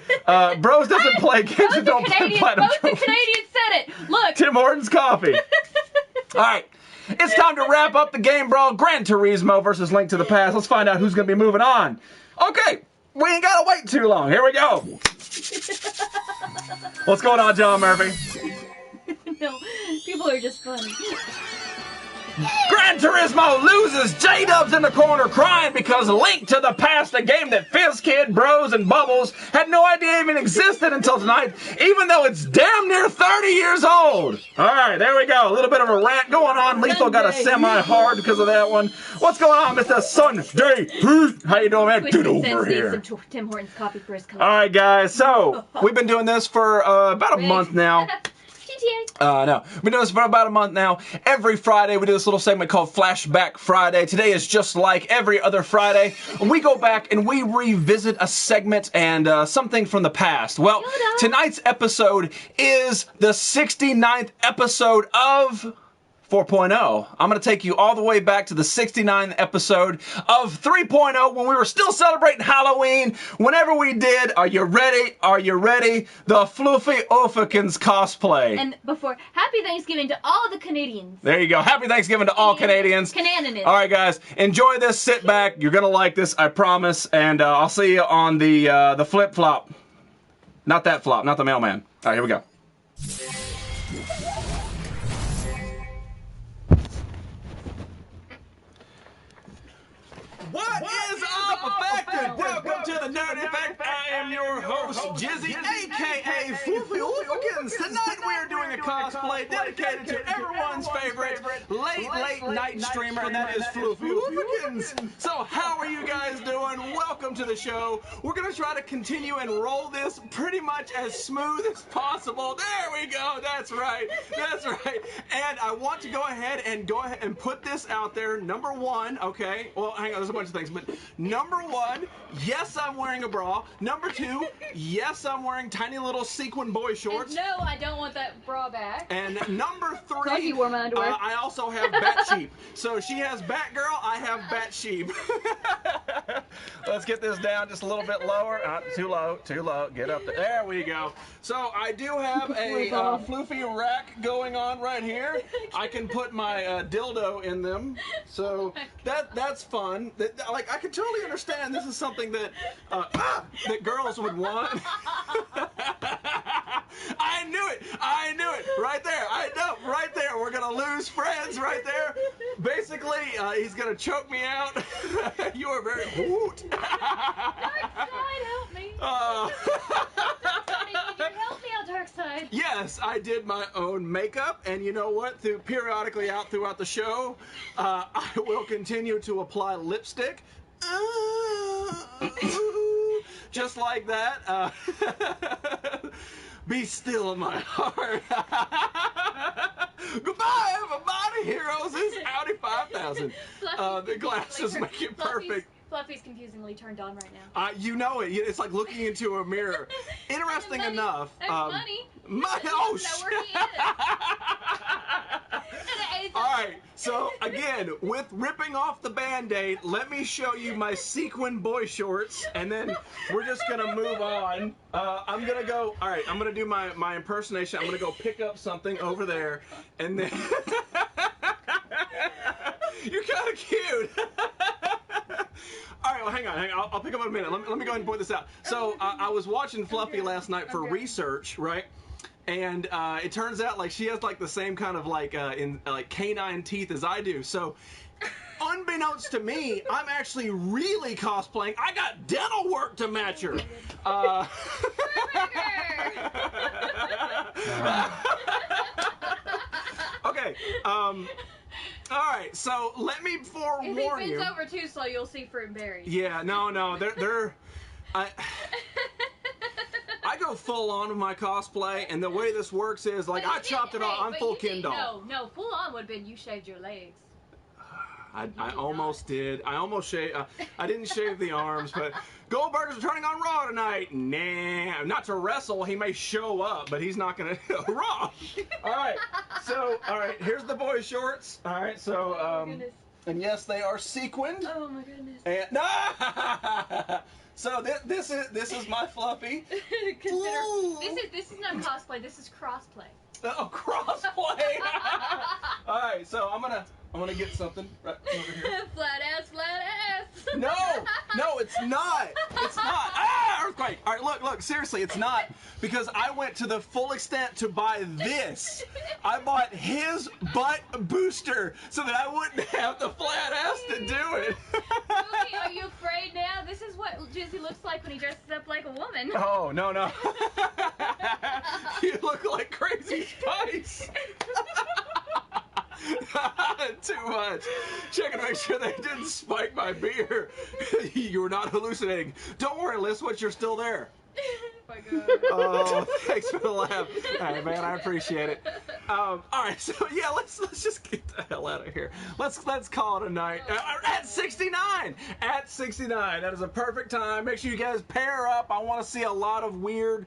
Bros doesn't play games that don't play platinum Both the Canadians said it. Look. Tim Hortons coffee. All right. It's time to wrap up the game brawl. Gran Turismo versus Link to the Past. Let's find out who's going to be moving on. Okay, we ain't got to wait too long. Here we go. What's going on, John Murphy? No, people are just funny. Gran Turismo loses. J-Dub's in the corner crying because Link to the Past, a game that Fizz Kid, Bros, and Bubbles had no idea even existed until tonight, even though it's damn near 30 years old. All right, there we go. A little bit of a rant going on. Lethal got a semi-hard because of that one. What's going on, Mr. Sunday? How you doing, man? Get over here. Some Tim Hortons coffee for his All right, guys. So, we've been doing this for about a month now. No. We've been doing this for about a month now. Every Friday, we do this little segment called Flashback Friday. Today is just like every other Friday. We go back and we revisit a segment and something from the past. Well, tonight's episode is the 69th episode of 4.0. I'm going to take you all the way back to the 69th episode of 3.0 when we were still celebrating Halloween. Whenever we did, are you ready? Are you ready? The Floofy Ofikins cosplay. And before, happy Thanksgiving to all the Canadians. There you go. Happy Thanksgiving to all Canadians. Canadians. All right, guys. Enjoy this. Sit back. You're going to like this, I promise. And I'll see you on the flip-flop. Not that flop. Not the mailman. All right, here we go. What is up, Affected? Welcome to the Nerd Effect. I am your host, Jizzy, a.k.a. Floofy Oofakins. Tonight we are doing a cosplay dedicated to everyone's favorite late night streamer, and that is Floofy Oofakins. So how are you guys doing? Welcome to the show. We're going to try to continue and roll this pretty much as smooth as possible. There we go. That's right. That's right. And I want to go ahead and put this out there. Number one, okay? Well, hang on. There's a bunch of things, but number one, yes, I'm wearing a bra. Number two, yes, I'm wearing tiny little sequin boy shorts. And no, I don't want that bra back. And number three, Told you wore my underwear. I also have Bat Sheep. So she has Batgirl, I have Bat Sheep. Let's get this down just a little bit lower. Too low, too low. Get up there. There we go. So I do have a floofy rack going on right here. I can put my dildo in them. So that's fun. Like, I can totally understand this is something that that girls would want. I knew it. I knew it. Right there. I know. Right there. We're gonna lose friends. Right there. Basically, he's gonna choke me out. You are very hoot. God, help me. yes, I did my own makeup, and you know what? Periodically throughout the show, I will continue to apply lipstick. Just like that. Be still in my heart. Goodbye, everybody. Heroes is Audi 5000. The glasses make it perfect. Fluffy's confusingly turned on right now. You know it. It's like looking into a mirror. Interesting enough. Money. Oh, shit. All right. So, again, with ripping off the Band-Aid, let me show you my sequin boy shorts, and then we're just going to move on. I'm going to go, all right, I'm going to do my impersonation. I'm going to go pick up something over there, and then... You're kind of cute. All right, well, hang on. I'll pick up in a minute. Let me go ahead and point this out. So I was watching Fluffy last night for research, right? And it turns out like she has like the same kind of like canine teeth as I do. So unbeknownst to me, I'm actually really cosplaying. I got dental work to match her. Okay. All right, so let me forewarn you. If he bends over too slow, you'll see fruit and berries. Yeah, no, they're I go full on with my cosplay, and the way this works is like I chopped it off. I'm full Ken doll. No, full on would have been you shaved your legs. I almost did. I almost shaved. I didn't shave the arms, but Goldberg is returning on Raw tonight. Nah, not to wrestle. He may show up, but he's not going to Raw. All right. So, all right. Here's the boy shorts. All right. So, and yes, they are sequined. Oh my goodness. And so this is my Fluffy. This is not cosplay. This is crossplay. Oh, crossplay. All right. So I'm gonna get something right over here. Flat ass. No, it's not. It's not. Ah, earthquake. All right, look. Seriously, it's not, because I went to the full extent to buy this. I bought his butt booster so that I wouldn't have the flat ass to do it. Mookie, are you afraid now? This is what Jizzy looks like when he dresses up like a woman. Oh, no. You look like Crazy Spice. Too much. Check and make sure they didn't spike my beer. You were not hallucinating. Don't worry, Liswitch, you're still there. My God. Oh, thanks for the laugh. All right, man, I appreciate it. All right, so yeah, let's just get the hell out of here. Let's call it a night. At 69, that is a perfect time. Make sure you guys pair up. I want to see a lot of weird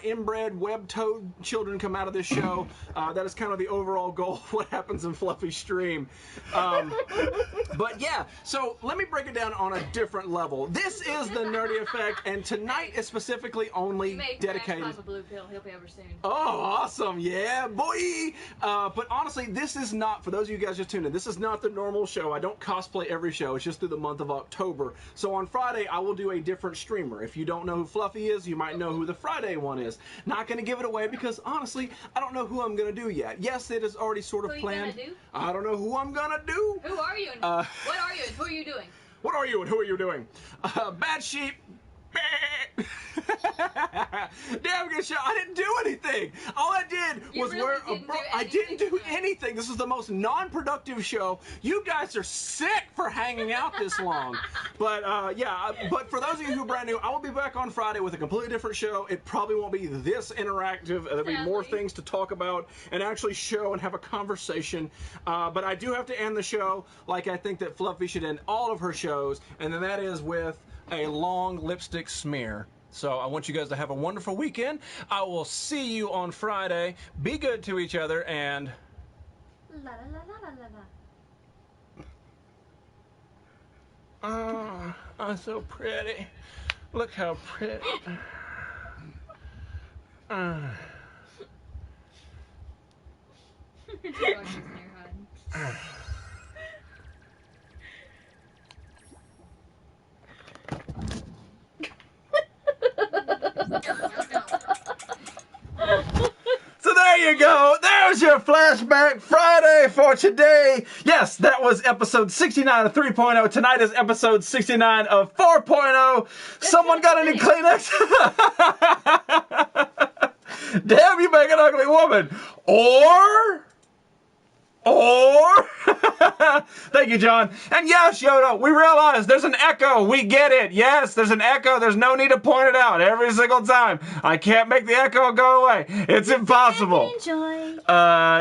inbred web-toed children come out of this show. That is kind of the overall goal of what happens in Fluffy's stream. But yeah, so let me break it down on a different level. This is the Nerdy Effect, and tonight is specifically only dedicated. A blue pill. He'll be over soon. Oh, awesome! Yeah, boy. But honestly, this is not, for those of you guys just tuned in, this is not the normal show. I don't cosplay every show. It's just through the month of October. So on Friday, I will do a different streamer. If you don't know who Fluffy is, you might know who the Friday one is. Not going to give it away because honestly, I don't know who I'm going to do yet. Yes, it is already sort of planned. Who are you gonna do? I don't know who I'm going to do. Who are you? What are you? And who are you doing? What are you and who are you doing? Bad Sheep. Damn good show. I didn't do anything. All I did was wear a bra. I didn't do anything. This is the most non-productive show. You guys are sick for hanging out this long. But yeah, but for those of you who are brand new, I will be back on Friday with a completely different show. It probably won't be this interactive. There'll be more things to talk about and actually show and have a conversation. But I do have to end the show like I think that Fluffy should end all of her shows, and then that is with a long lipstick smear. So I want you guys to have a wonderful weekend. I will see you on Friday. Be good to each other and... La la la la la la. Oh, I'm so pretty. Look how pretty. So there you go. There's your Flashback Friday for today. Yes, that was episode 69 of 3.0. Tonight is episode 69 of 4.0. Someone got any Kleenex? Damn, you make an ugly woman. Or... Thank you, John. And yes, Yoda, we realize there's an echo. We get it. Yes, there's an echo. There's no need to point it out every single time. I can't make the echo go away. It's impossible. Enjoy.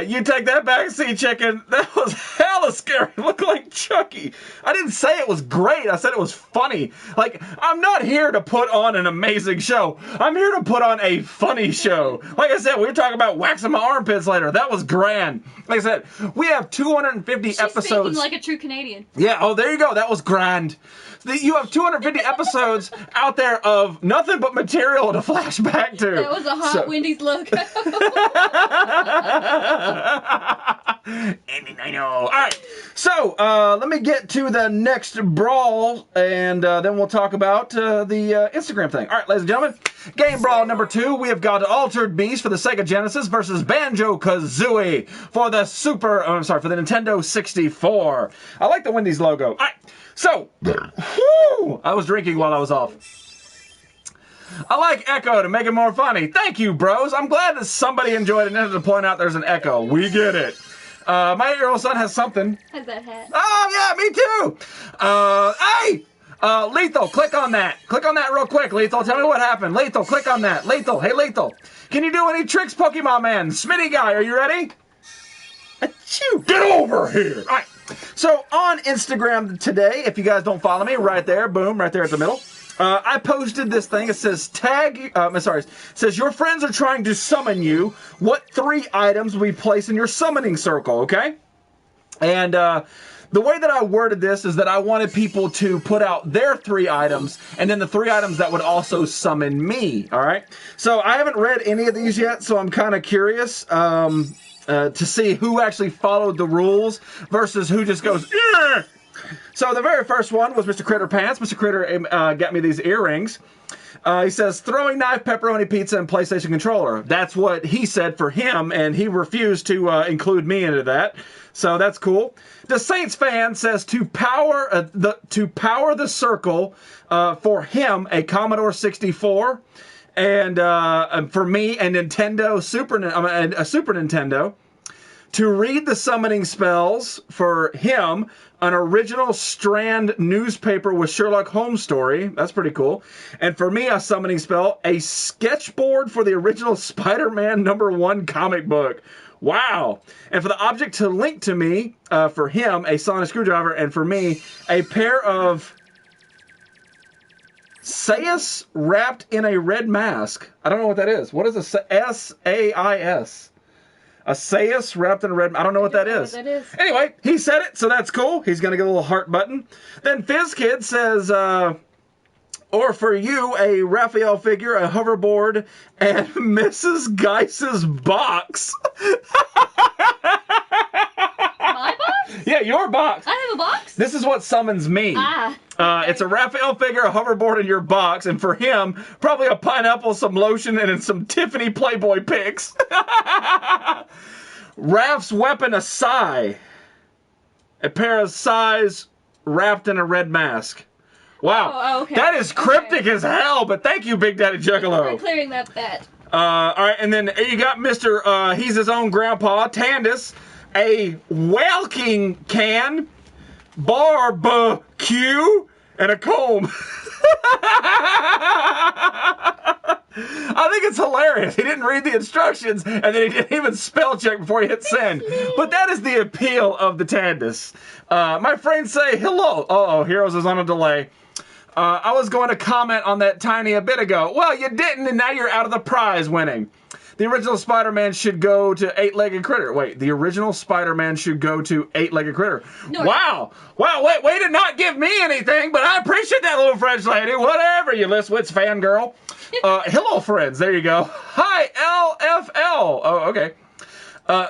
You take that backseat, chicken. That was hella scary. Looked like Chucky. I didn't say it was great. I said it was funny. Like, I'm not here to put on an amazing show. I'm here to put on a funny show. Like I said, we were talking about waxing my armpits later. That was grand. Like I said, we have 250 episodes. Speaking like a true Canadian. Yeah, oh, there you go. That was grand. You have 250 episodes out there of nothing but material to flashback to. That was a hot Wendy's logo. I know. All right. So, let me get to the next brawl, and then we'll talk about the Instagram thing. All right, ladies and gentlemen. Game Brawl number 2, we have got Altered Beast for the Sega Genesis versus Banjo-Kazooie for the for the Nintendo 64. I like the Wendy's logo. All right, so, I was drinking while I was off. I like echo to make it more funny. Thank you, bros. I'm glad that somebody enjoyed it and ended to point out there's an echo. We get it. My 8-year-old son has something. Has that hat. Oh, yeah, me too. Hey! Lethal, click on that. Click on that real quick, Lethal. Tell me what happened. Lethal, click on that. Lethal, hey, Lethal. Can you do any tricks, Pokemon Man? Smitty guy, are you ready? Achoo, get over here. All right. So, on Instagram today, if you guys don't follow me, right there, boom, right there at the middle, I posted this thing. It says, it says, your friends are trying to summon you. What 3 items we place in your summoning circle, okay? And, the way that I worded this is that I wanted people to put out their 3 items, and then the 3 items that would also summon me, all right? So I haven't read any of these yet, so I'm kind of curious to see who actually followed the rules versus who just goes, yeah! So the very first one was Mr. Critter Pants. Mr. Critter got me these earrings. He says, throwing knife, pepperoni pizza, and PlayStation controller. That's what he said for him, and he refused to include me into that. So that's cool. The Saints fan says to power the circle for him a Commodore 64, and for me a Nintendo Super Nintendo. To read the summoning spells for him, an original Strand newspaper with Sherlock Holmes story. That's pretty cool. And for me, a summoning spell, a sketchboard for the original Spider-Man #1 comic book. Wow. And for the object to link to me, for him, a sonic screwdriver, and for me, a pair of sais wrapped in a red mask. I don't know what that is. What is a S-A-I-S? A sais wrapped in a red... I don't know what that is. Anyway, he said it, so that's cool. He's going to get a little heart button. Then FizzKid says, or for you, a Raphael figure, a hoverboard, and Mrs. Geiss's box. My box? Yeah, your box. I have a box? This is what summons me. It's a Raphael figure, a hoverboard in your box, and for him, probably a pineapple, some lotion, and some Tiffany Playboy pics. Raph's weapon, a sai. A pair of sais wrapped in a red mask. Wow. Oh, okay. That is cryptic as hell, but thank you, Big Daddy Juggalo. For clearing that. All right, and then you got Mr. He's his own grandpa, Tandis, a Welking can, barbecue, and a comb. I think it's hilarious. He didn't read the instructions, and then he didn't even spell check before he hit send. But that is the appeal of the Tandis. My friends say hello. Uh-oh, Heroes is on a delay. I was going to comment on that tiny a bit ago. Well, you didn't, and now you're out of the prize winning. The original Spider-Man should go to Eight-Legged Critter. Wait, the original Spider-Man should go to Eight-Legged Critter. No, wow. Wow, way to not give me anything, but I appreciate that, little French lady. Whatever, you Listwitz fangirl. Hello, friends. There you go. Hi, LFL. Oh, okay.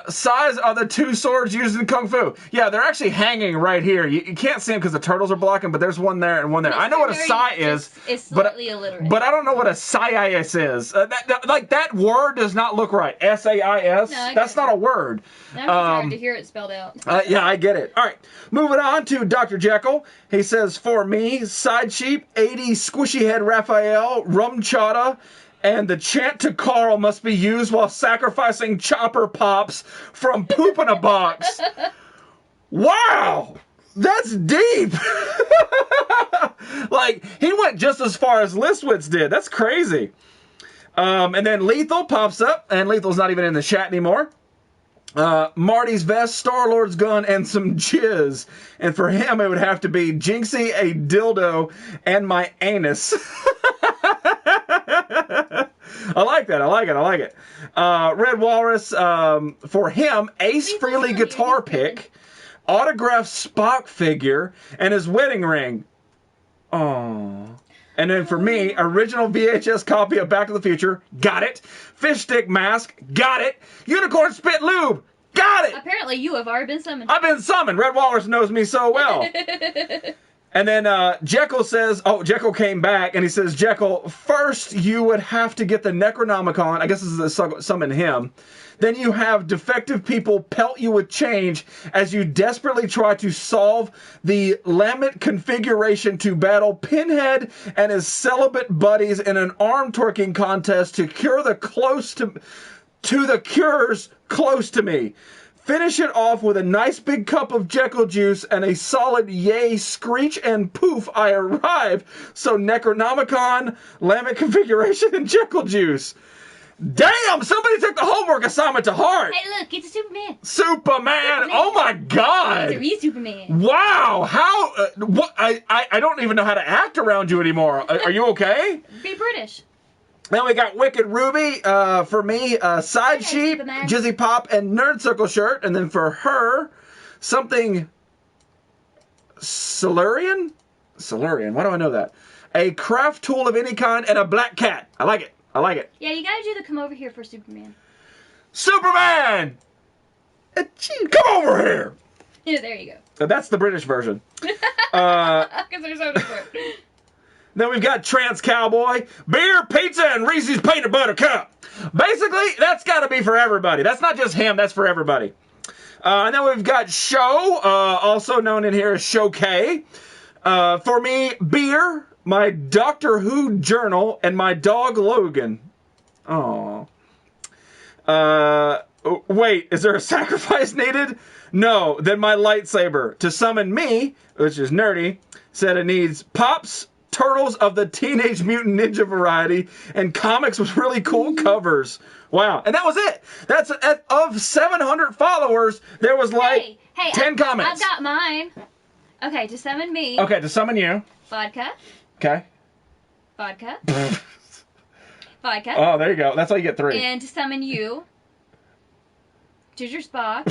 Sais are the 2 swords used in Kung Fu. Yeah, they're actually hanging right here. You can't see them because the turtles are blocking, but there's one there and one there. I know what a sai is, but I don't know what a sais is. That word does not look right. S-A-I-S? No, that's not a word. I'm tired to hear it spelled out. Yeah, I get it. All right, moving on to Dr. Jekyll. He says, for me, Side Sheep, 80 Squishy Head Raphael, Rum Chata, And the chant to Carl must be used while sacrificing chopper pops from poop in a box. Wow! That's deep! Like, he went just as far as Listwitz did. That's crazy. And then Lethal pops up, and Lethal's not even in the chat anymore. Marty's vest, Star-Lord's gun, and some jizz. And for him, it would have to be Jinxie, a dildo, and my anus. I like that. I like it. Red Walrus, for him, Ace Frehley guitar pick, autographed Spock figure, and his wedding ring. Aww. And then for me, original VHS copy of Back to the Future. Got it. Fish stick mask. Got it. Unicorn spit lube. Got it. Apparently you have already been summoned. I've been summoned. Red Walrus knows me so well. And then Jekyll says, Jekyll came back, and he says, Jekyll, first you would have to get the Necronomicon. I guess this is a summon him. Then you have defective people pelt you with change as you desperately try to solve the Lamet configuration to battle Pinhead and his celibate buddies in an arm twerking contest to cure the cures close to me. Finish it off with a nice big cup of Jekyll juice and a solid yay, screech, and poof, I arrive. So Necronomicon, Lamet configuration, and Jekyll juice. Damn! Somebody took the homework assignment to heart. Hey, look, it's a Superman. Superman! Oh my God! It's a re-Superman. Wow! How? What? I don't even know how to act around you anymore. Are you okay? Be British. Then we got Wicked Ruby for me, Side Sheep, Superman. Jizzy Pop, and Nerd Circle shirt. And then for her, something Silurian? Silurian. Why do I know that? A craft tool of any kind and a black cat. I like it. I like it. Yeah, you gotta do the come over here for Superman. Superman! Come over here! Yeah, there you go. So that's the British version. Because they're so different. Then we've got Trans Cowboy, beer, pizza, and Reese's Peanut Butter Cup. Basically, that's got to be for everybody. That's not just him, that's for everybody. And then we've got Show, also known in here as Show K. For me, beer, my Doctor Who journal, and my dog Logan. Aww. Wait, is there a sacrifice needed? No, then my lightsaber. To summon me, which is nerdy, said it needs Pops, Turtles of the Teenage Mutant Ninja variety, and comics with really cool covers. Wow. And that was it. That's of 700 followers, there was like 10 comments. I've got mine. Okay, to summon me. Okay, to summon you. Vodka. Okay. Vodka. Vodka. Oh, there you go. That's how you get 3. And to summon you. Ginger Spock.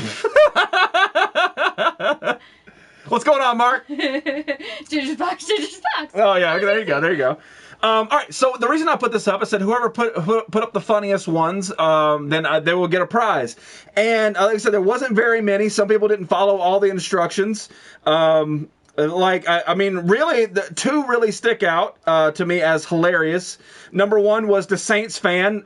What's going on, Mark? Ginger Spock. Oh, yeah. There you go. There you go. All right. So the reason I put this up, I said whoever put up the funniest ones, then they will get a prize. And like I said, there wasn't very many. Some people didn't follow all the instructions. I mean, really, the 2 really stick out to me as hilarious. Number 1 was the Saints fan.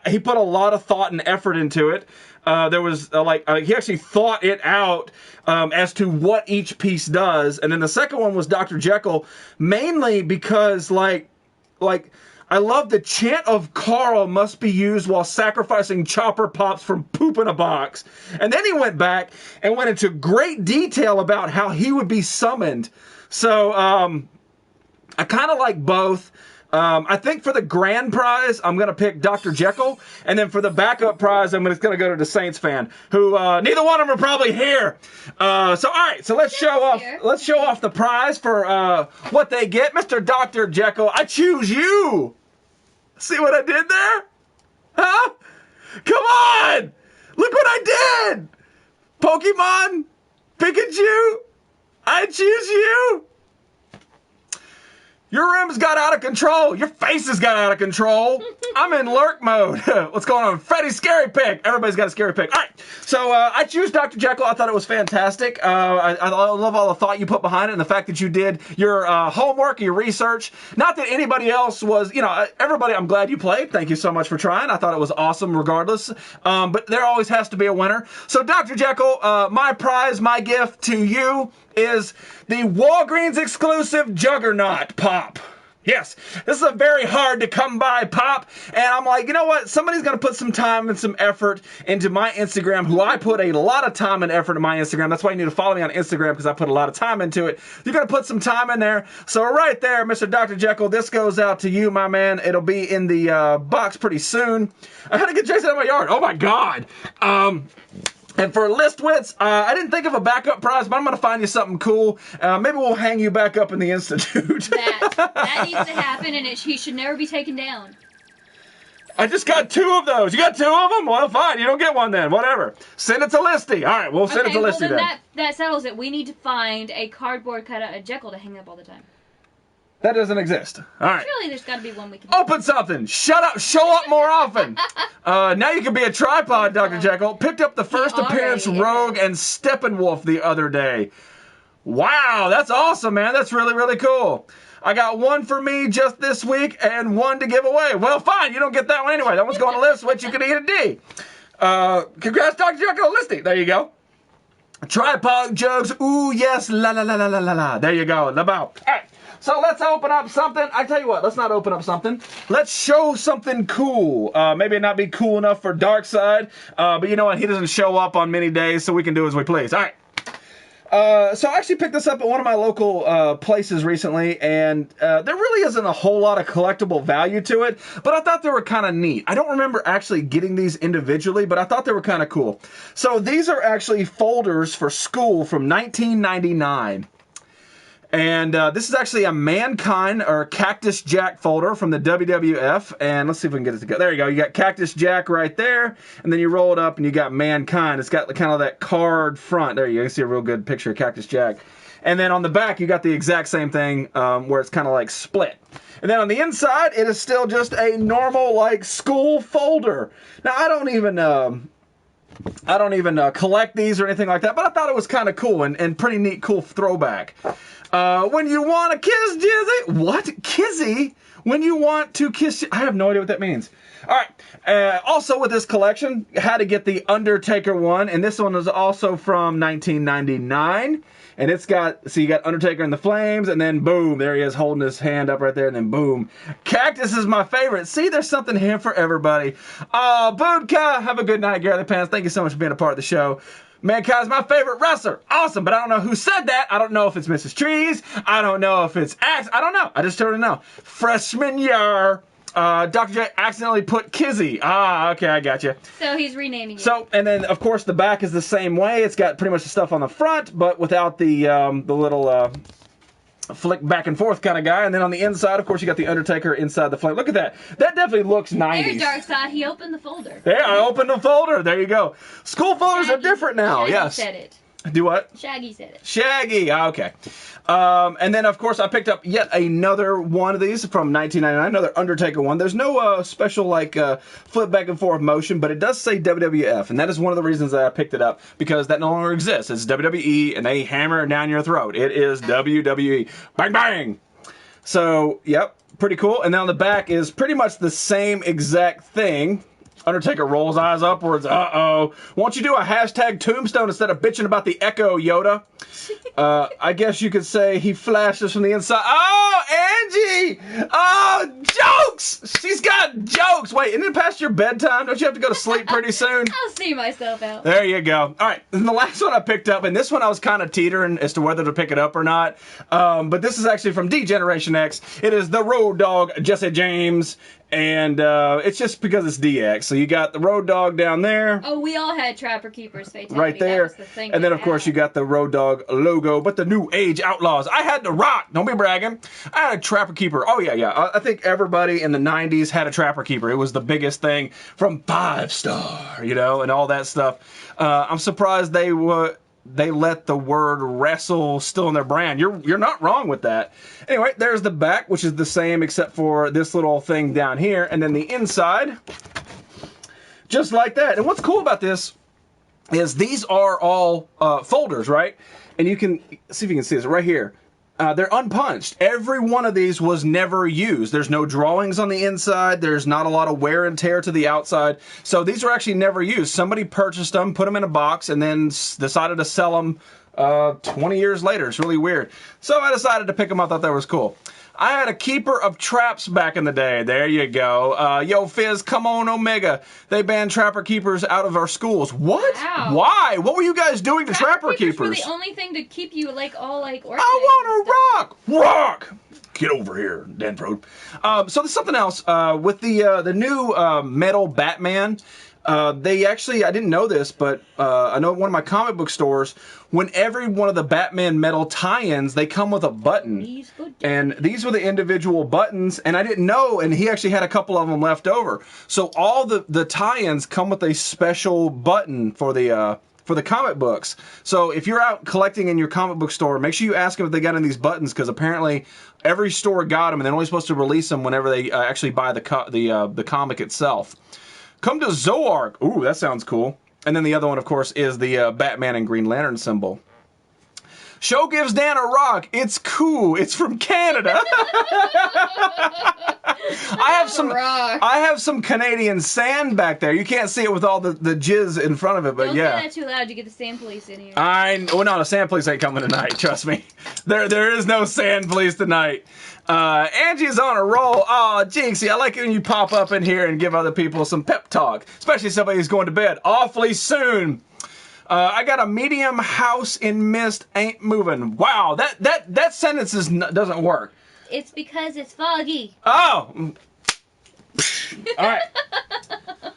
He put a lot of thought and effort into it. There was he actually thought it out as to what each piece does. And then the second one was Dr. Jekyll, mainly because I love the chant of Carl must be used while sacrificing chopper pops from poop in a box. And then he went back and went into great detail about how he would be summoned. So I kind of like both. I think for the grand prize, I'm going to pick Dr. Jekyll. And then for the backup prize, I'm just going to go to the Saints fan, who neither one of them are probably here. All right. So let's show off the prize for what they get. Mr. Dr. Jekyll, I choose you. See what I did there? Huh? Come on. Look what I did. Pokemon, Pikachu, I choose you. Your room's got out of control. Your face has got out of control. I'm in lurk mode. What's going on? Freddy's scary pick. Everybody's got a scary pick. All right. So I choose Dr. Jekyll. I thought it was fantastic. I love all the thought you put behind it and the fact that you did your homework, your research. Not that anybody else was, everybody, I'm glad you played. Thank you so much for trying. I thought it was awesome regardless. But there always has to be a winner. So Dr. Jekyll, my prize, my gift to you is the Walgreens exclusive Juggernaut Pop. Yes, this is a very hard to come by pop. And I'm like, you know what? Somebody's going to put some time and some effort into my Instagram, who I put a lot of time and effort in my Instagram. That's why you need to follow me on Instagram, because I put a lot of time into it. You're going to put some time in there. So right there, Mr. Dr. Jekyll, this goes out to you, my man. It'll be in the box pretty soon. I had to get Jason out of my yard. Oh my God. And for list wits, I didn't think of a backup prize, but I'm going to find you something cool. Maybe we'll hang you back up in the Institute. That needs to happen, and he should never be taken down. I just got 2 of those. You got 2 of them? Well, fine. You don't get one then. Whatever. Send it to Listy. All right, we'll send it to Listy then. That settles it. We need to find a cardboard cutout of Jekyll to hang up all the time. That doesn't exist. All right. Surely there's got to be one we can... Open something. Shut up. Show up more often. Now you can be a tripod, Dr. Jekyll. Picked up the first appearance Rogue and Steppenwolf the other day. Wow, that's awesome, man. That's really, really cool. I got 1 for me just this week and 1 to give away. Well, fine. You don't get that one anyway. That one's going to Lift Switch. You can eat a D. Congrats, Dr. Jekyll. Listy. There you go. Tripod jugs. Ooh, yes. La, la, la, la, la, la, la. There you go. All right. So let's open up something. I tell you what, let's not open up something. Let's show something cool. Maybe not be cool enough for Darkseid, but you know what? He doesn't show up on many days, so we can do as we please. All right. So I actually picked this up at one of my local places recently, and there really isn't a whole lot of collectible value to it, but I thought they were kind of neat. I don't remember actually getting these individually, but I thought they were kind of cool. So these are actually folders for school from 1999. And this is actually a Mankind or Cactus Jack folder from the WWF. And let's see if we can get it together. There you go. You got Cactus Jack right there. And then you roll it up and you got Mankind. It's got kind of that card front. There you go. You can see a real good picture of Cactus Jack. And then on the back, you got the exact same thing where it's kind of like split. And then on the inside, it is still just a normal like school folder. Now, I don't even collect these or anything like that, but I thought it was kind of cool and pretty neat, cool throwback. When you want to kiss Jizzy, what? Kizzy? When you want to kiss, I have no idea what that means. All right. Also with this collection, had to get the Undertaker one, and this one is also from 1999. And it's got, so you got Undertaker in the flames, and then boom, there he is holding his hand up right there, and then boom. Cactus is my favorite. See, there's something here for everybody. Boodka, have a good night, Gary the Pants. Thank you so much for being a part of the show. Mankind's my favorite wrestler. Awesome, but I don't know who said that. I don't know if it's Mrs. Trees. I don't know if it's Axe. I don't know. I just don't know. Freshman year. Dr. J accidentally put Kizzy. Ah, okay, I got you. So he's renaming it. So, and then, of course, the back is the same way. It's got pretty much the stuff on the front, but without the little flick back and forth kind of guy. And then on the inside, of course, you got the Undertaker inside the flame. Look at that. That definitely looks 90s. There's Darkseid. He opened the folder. Yeah, I opened the folder. There you go. School folders are different now. Shaggy Yes. said it. Do what? Shaggy said it. Shaggy. Okay. And then, of course, I picked up yet another one of these from 1999, another Undertaker one. There's no special, like, flip back and forth motion, but it does say WWF, and that is one of the reasons that I picked it up, because that no longer exists. It's WWE, and they hammer it down your throat. It is WWE. Bang, bang! So, yep, pretty cool. And then on the back is pretty much the same exact thing. Undertaker rolls eyes upwards. Uh-oh. Won't you do a hashtag tombstone instead of bitching about the Echo, Yoda? I guess you could say he flashes from the inside. Oh, Angie! Oh, jokes! She's got jokes. Wait, isn't it past your bedtime? Don't you have to go to sleep pretty soon? I'll see myself out. There you go. All right, and the last one I picked up, and this one I was kind of teetering as to whether to pick it up or not, but this is actually from D-Generation X. It is the Road Dogg, Jesse James, and it's just because it's DX. So you got the Road Dogg down there. Oh, we all had Trapper Keeper's fatality. Right there. That was the thing and then, of course, you got the Road Dogg logo, but the New Age Outlaws. I had the Rock. Don't be bragging. I had a Trapper Keeper. Oh, yeah. I think everybody in the 90s had a Trapper Keeper. It was the biggest thing from 5 Star, you know, and all that stuff. I'm surprised they let the word wrestle still in their brand. You're not wrong with that. Anyway, there's the back, which is the same except for this little thing down here. And then the inside, just like that. And what's cool about this is these are all folders, right? And you can see if you can see this right here. They're unpunched. Every one of these was never used. There's no drawings on the inside. There's not a lot of wear and tear to the outside. So these are actually never used. Somebody purchased them, put them in a box, and then decided to sell them 20 years later. It's really weird. So I decided to pick them up. I thought that was cool. I had a keeper of traps back in the day. There you go. Yo, Fizz, come on, Omega. They banned trapper keepers out of our schools. What? Wow. Why? What were you guys doing to trapper keepers? Were the only thing to keep you all organized. I want a rock. Rock. Get over here, Danfro. So there's something else with the new metal Batman. They actually, I didn't know this, but I know one of my comic book stores, when every one of the Batman metal tie-ins, they come with a button. And these were the individual buttons, and I didn't know, and he actually had a couple of them left over. So all the tie-ins come with a special button for the comic books. So if you're out collecting in your comic book store, make sure you ask them if they got any of these buttons, because apparently every store got them, and they're only supposed to release them whenever they actually buy the comic itself. Come to Zoark. Ooh, that sounds cool. And then the other one, of course, is the Batman and Green Lantern symbol. Show gives Dan a rock. It's cool. It's from Canada. I have some Canadian sand back there. You can't see it with all the jizz in front of it, but Don't yeah. say that too loud. You get the sand police in here. Well, no, the sand police ain't coming tonight. Trust me. There is no sand police tonight. Angie's on a roll. Oh, Jinxie, I like it when you pop up in here and give other people some pep talk, especially somebody who's going to bed awfully soon. I got a medium house in mist, ain't moving. Wow, that sentence doesn't work. It's because it's foggy. Oh. All right.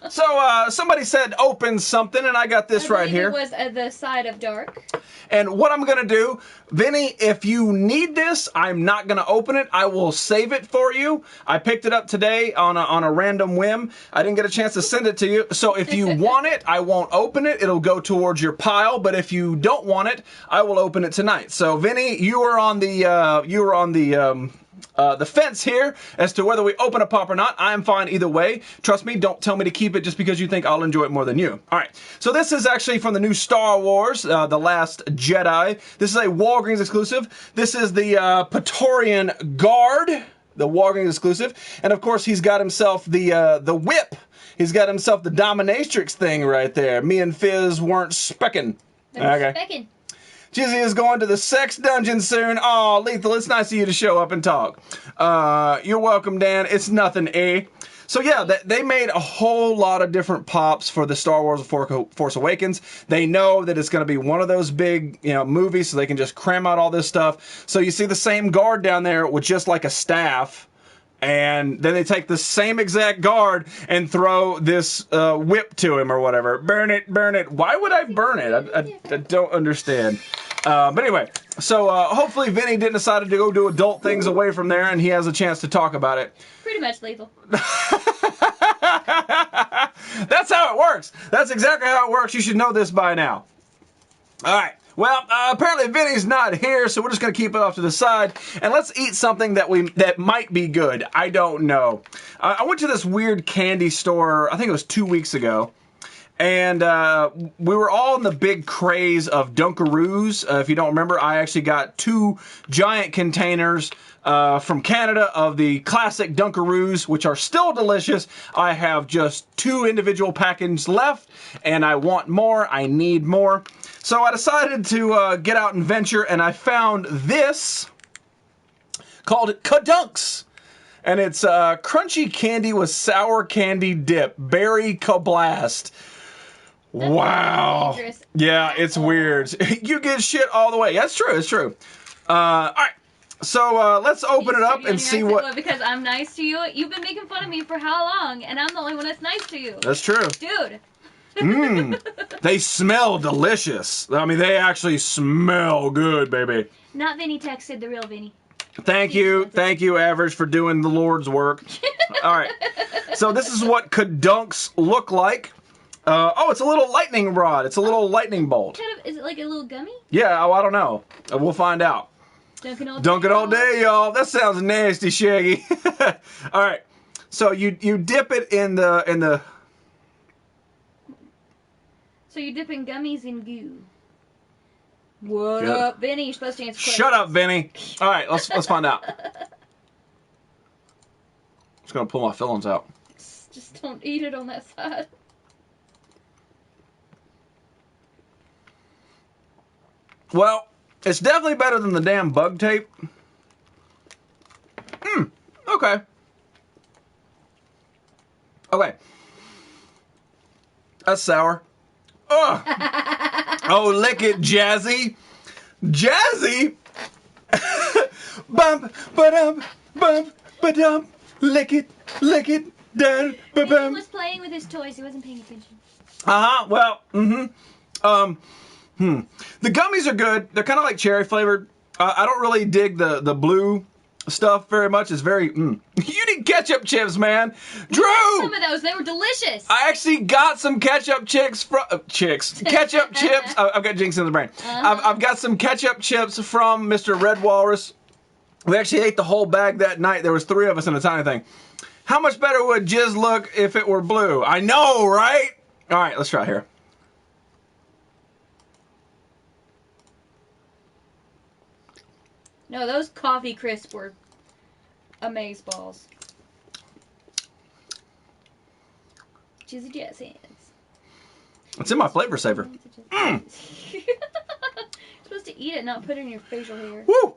So somebody said open something, and I got this right here. It was the side of dark. And what I'm going to do, Vinny, if you need this, I'm not going to open it. I will save it for you. I picked it up today on a random whim. I didn't get a chance to send it to you. So if you want it, I won't open it. It'll go towards your pile. But if you don't want it, I will open it tonight. So Vinny, you were on the fence here as to whether we open a pop or not. I'm fine either way. Trust me, don't tell me to keep it just because you think I'll enjoy it more than you. All right, so this is actually from the new Star Wars, The Last Jedi. This is a Walgreens exclusive. This is the Praetorian Guard, the Walgreens exclusive. And of course, he's got himself the whip. He's got himself the dominatrix thing right there. Me and Fizz weren't specking. Okay. Specking. Jizzy is going to the sex dungeon soon. Oh, Lethal, it's nice of you to show up and talk. You're welcome, Dan. It's nothing, eh? So yeah, they made a whole lot of different pops for the Star Wars Force Awakens. They know that it's going to be one of those big, movies, so they can just cram out all this stuff. So you see the same guard down there with just like a staff. And then they take the same exact guard and throw this whip to him or whatever. Burn it, burn it. Why would I burn it? I don't understand. But anyway, so hopefully Vinny didn't decide to go do adult things away from there and he has a chance to talk about it. Pretty much Lethal. That's how it works. That's exactly how it works. You should know this by now. All right. Well, apparently Vinny's not here, so we're just going to keep it off to the side. And let's eat something that might be good. I don't know. I went to this weird candy store, I think it was 2 weeks ago. And we were all in the big craze of Dunkaroos. If you don't remember, I actually got 2 giant containers from Canada of the classic Dunkaroos, which are still delicious. I have just 2 individual packages left, and I want more. I need more. So I decided to get out and venture, and I found this called Kadunks. And it's crunchy candy with sour candy dip. Berry Kablast. Wow. Yeah, it's weird. You get shit all the way. That's true. It's true. All right. So let's open it up and see what... Because I'm nice to you. You've been making fun of me for how long? And I'm the only one that's nice to you. That's true. Dude. They smell delicious. I mean, they actually smell good, baby. Not Vinny texted, the real Vinny. Thank you, Average, for doing the Lord's work. All right. So this is what Kadunks look like. Oh, it's a little lightning rod. It's a little lightning bolt. Is it like a little gummy? Yeah, I don't know. We'll find out. Dunkin' all day, y'all. That sounds nasty, Shaggy. All right. So you dip it in the... So you're dipping gummies in goo. What up, Vinny? You're supposed to answer questions. Shut up, Vinny. All right, let's find out. Just gonna pull my fillings out. Just don't eat it on that side. Well, it's definitely better than the damn bug tape. That's sour. Ugh. Oh, lick it, Jazzy. Jazzy. Bump, ba-dum, bump, ba-dum. Lick it, dun, He ba-bum. was playing with his toys. He wasn't paying attention. Well, The gummies are good. They're kind of like cherry flavored. I don't really dig the blue stuff very much. It's very, You need ketchup chips, man. Drew! Some of those, they were delicious. I actually got some ketchup chips from, ketchup chips. I've got Jinx in the brain. I've got some ketchup chips from Mr. Red Walrus. We actually ate the whole bag that night. There was 3 of us in a tiny thing. How much better would Jizz look if it were blue? I know, right? All right, let's try here. No, those coffee crisps were amazeballs. Jizzy Jazz hands. It's in my flavor saver. You're supposed to eat it, not put it in your facial hair. Woo!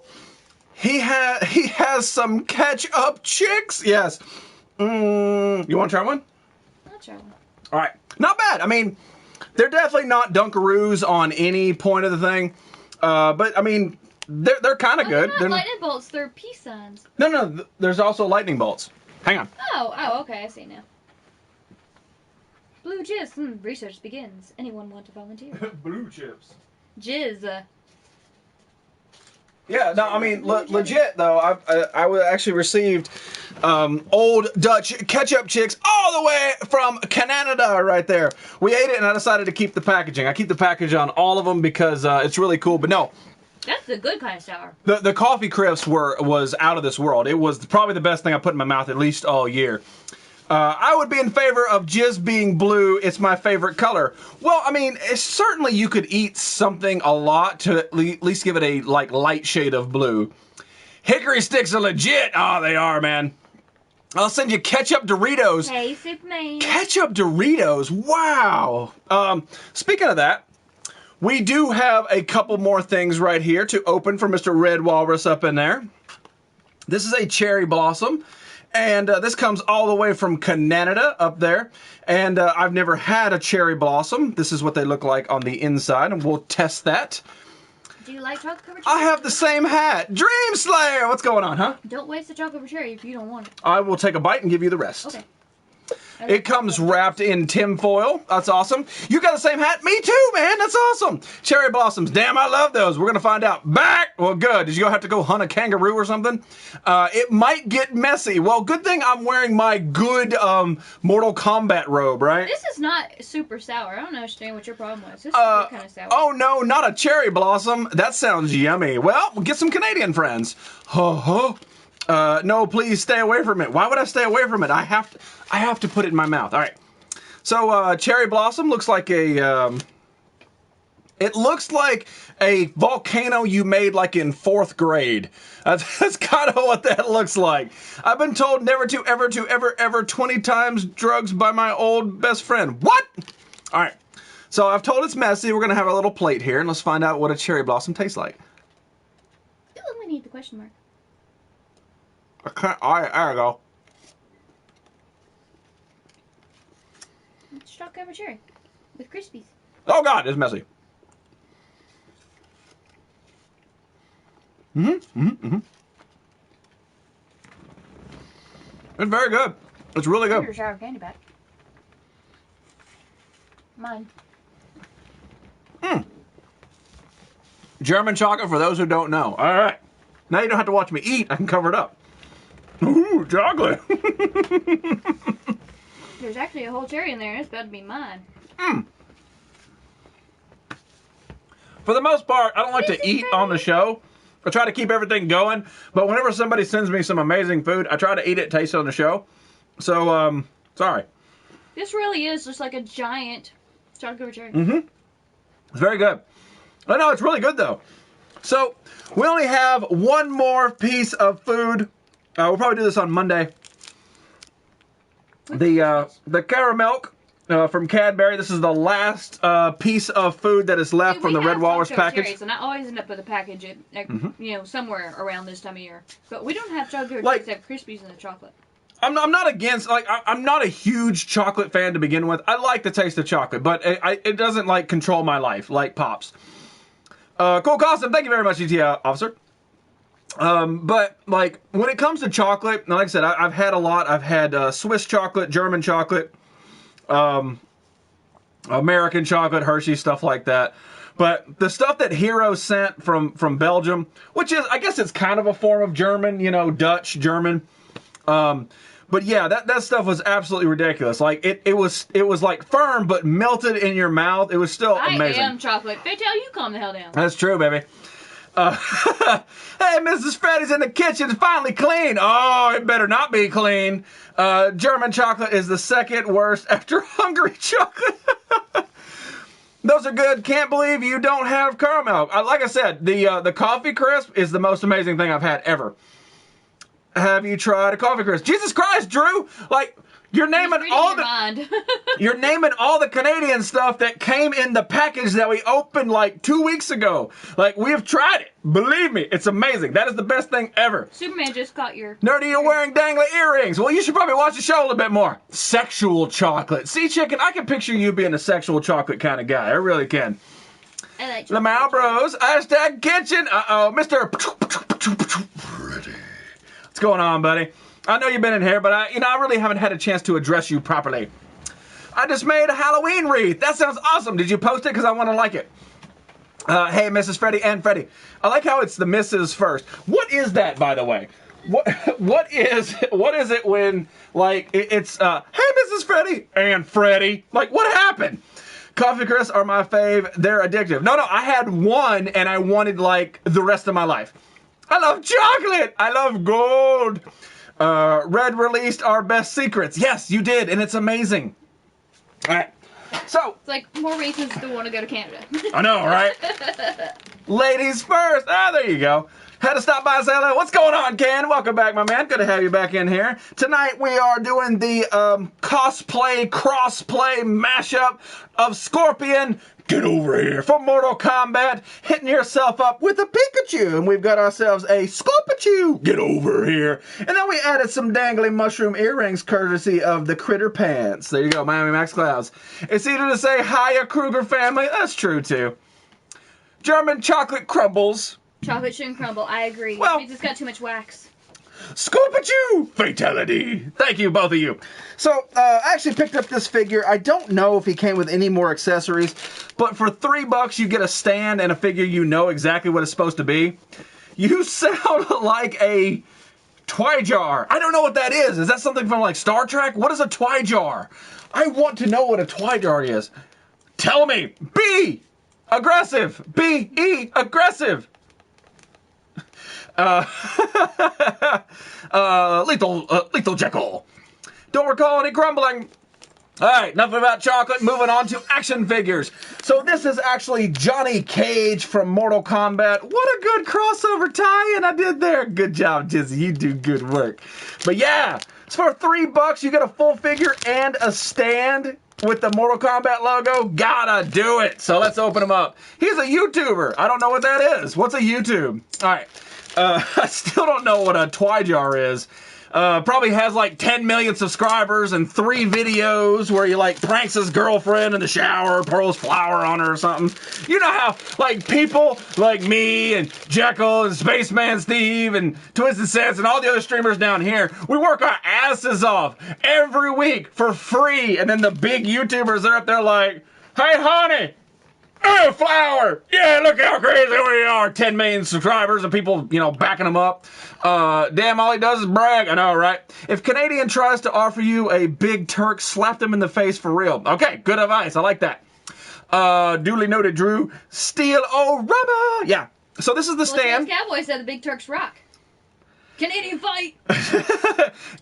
He has some ketchup chicks. Yes. You want to try one? I'll try one. All right. Not bad. I mean, they're definitely not Dunkaroos on any point of the thing. But I mean, they're kind of good. They're not lightning bolts. They're peace signs. No. There's also lightning bolts. Hang on. Oh, okay. I see now. Blue jizz. Research begins. Anyone want to volunteer? Blue chips. Jizz. Yeah, no, I mean, legit, though, I actually received old Dutch ketchup chicks all the way from Canada right there. We ate it, and I decided to keep the packaging. I keep the package on all of them because it's really cool, but no. That's the good kind of sour. The coffee crisps was out of this world. It was probably the best thing I put in my mouth at least all year. I would be in favor of Jizz being blue. It's my favorite color. Well, I mean, certainly you could eat something a lot to at least give it a light shade of blue. Hickory sticks are legit. Oh, they are, man. I'll send you ketchup Doritos. Hey, Superman. Ketchup Doritos. Wow. Speaking of that, we do have a couple more things right here to open for Mr. Red Walrus up in there. This is a cherry blossom. And this comes all the way from Canada up there. And I've never had a cherry blossom. This is what they look like on the inside, and we'll test that. Do you like chocolate covered I cherry? have the same hat. Dream Slayer! What's going on, huh? Don't waste the chocolate covered cherry if you don't want it. I will take a bite and give you the rest. Okay. It comes wrapped in tinfoil. That's awesome. You got the same hat? Me too, man. That's awesome. Cherry blossoms. Damn, I love those. We're going to find out. Back. Well, good. Did you have to go hunt a kangaroo or something? It might get messy. Well, good thing I'm wearing my good Mortal Kombat robe, right? This is not super sour. I don't understand what your problem was. This is good kind of sour. Oh, no, not a cherry blossom. That sounds yummy. Well, we'll get some Canadian friends. No, please stay away from it. Why would I stay away from it? I have to put it in my mouth. All right. So, cherry blossom looks like a, it looks like a volcano you made like in 4th grade. That's kind of what that looks like. I've been told never to ever 20 times drugs by my old best friend. What? All right. So I've told it's messy. We're going to have a little plate here and let's find out what a cherry blossom tastes like. Ooh, I'm going to need the question mark. Okay, all right, there we go. Chocolate covered cherry with Crispies. Oh God, it's messy. It's very good. It's really good. Your sour candy back. Mine. German chocolate for those who don't know. All right. Now you don't have to watch me eat. I can cover it up. Ooh, chocolate. There's actually a whole cherry in there, and it's about to be mine. For the most part, I don't like to eat on the show. I try to keep everything going. But whenever somebody sends me some amazing food, I try to eat it, taste it on the show. So, sorry. This really is just like a giant chocolate covered cherry. It's very good. I know, it's really good, though. So, we only have one more piece of food. We'll probably do this on Monday. The caramel from Cadbury. This is the last piece of food that is left from the Red Walrus package. Cherries, and I always end up with a package at, you know, somewhere around this time of year. But we don't have chocolate cherries that have Crispies in the chocolate. I'm not against, like, I'm not a huge chocolate fan to begin with. I like the taste of chocolate, but it doesn't, like, control my life, like Pops. Cool costume, thank you very much, GTA officer. But, like, when it comes to chocolate, like I said, I've had a lot. I've had Swiss chocolate, German chocolate, American chocolate, Hershey, stuff like that. But the stuff that Hero sent from Belgium, which is, I guess it's kind of a form of German, you know, Dutch, German. But yeah, that stuff was absolutely ridiculous. Like, it was like firm, but melted in your mouth. It was still amazing. I am chocolate. Fatal, you calm the hell down. That's true, baby. Hey, Mrs. Freddy's in the kitchen, finally clean. Oh, it better not be clean. German chocolate is the second worst after Hungary chocolate. Those are good. Can't believe you don't have caramel. Like I said, the coffee crisp is the most amazing thing I've had ever. Have you tried a coffee crisp? Jesus Christ, Drew! Like, you're naming all the you're naming all the Canadian stuff that came in the package that we opened like 2 weeks ago. Like, we have tried it. Believe me, it's amazing. That is the best thing ever. Superman just caught your... Nerdy, you're wearing dangly earrings. Well, you should probably watch the show a little bit more. Sexual chocolate. See, Chicken, I can picture you being a sexual chocolate kind of guy. I really can. I like Lamau Bros, hashtag kitchen. Uh-oh, Mr. Pretty. What's going on, buddy? I know you've been in here, but I really haven't had a chance to address you properly. I just made a Halloween wreath. That sounds awesome. Did you post it? Because I want to like it. Hey, Mrs. Freddy and Freddy. I like how it's the Mrs. first. What is that, by the way? What is it when, like, it's, hey, Mrs. Freddy and Freddy? Like, what happened? Coffee crisps are my fave. They're addictive. No, I had one, and I wanted, like, the rest of my life. I love chocolate. I love gold. Red released our best secrets. Yes, you did, and it's amazing. All right. So. It's like more reasons to want to go to Canada. I know, right? Ladies first. There you go. Had to stop by and say hello. What's going on, Ken? Welcome back, my man. Good to have you back in here. Tonight we are doing the cosplay, crossplay mashup of Scorpion. Get over here. From Mortal Kombat, hitting yourself up with a Pikachu. And we've got ourselves a Scorpachu. Get over here. And then we added some dangly mushroom earrings courtesy of the Critter Pants. There you go, Miami Max Clouds. It's easier to say hiya, Kruger family. That's true, too. German chocolate crumbles. Chocolate shouldn't crumble. I agree. Well, it's got too much wax. Scorpachu! Fatality! Thank you, both of you. So, I actually picked up this figure. I don't know if he came with any more accessories, but for $3 you get a stand and a figure you know exactly what it's supposed to be. You sound like a Twijar. I don't know what that is. Is that something from, like, Star Trek? What is a Twijar? I want to know what a Twijar is. Tell me. B! Aggressive. B-E. Aggressive. Lethal Jekyll. Don't recall any crumbling. Alright, enough about chocolate. Moving on to action figures. So this is actually Johnny Cage from Mortal Kombat. What a good crossover tie-in I did there. Good job, Jizzy. You do good work. But yeah, so for $3 you get a full figure and a stand with the Mortal Kombat logo. Gotta do it. So let's open him up. He's a YouTuber. I don't know what that is. What's a YouTube? Alright. I still don't know what a Twijar is. Probably has like 10 million subscribers and 3 videos where he like pranks his girlfriend in the shower, pours flour on her or something. You know how like people like me and Jekyll and Spaceman Steve and Twisted Sense and all the other streamers down here, we work our asses off every week for free. And then the big YouTubers are up there like, hey honey, oh, flour! Yeah, look how crazy we are. 10 million subscribers and people, you know, backing them up. Damn, all he does is brag. I know, right? If Canadian tries to offer you a big Turk, slap them in the face for real. Okay, good advice. I like that. Duly noted, Drew. Steel rubber. Yeah. So this is the stand. Cowboy said the big Turks rock. Canadian fight!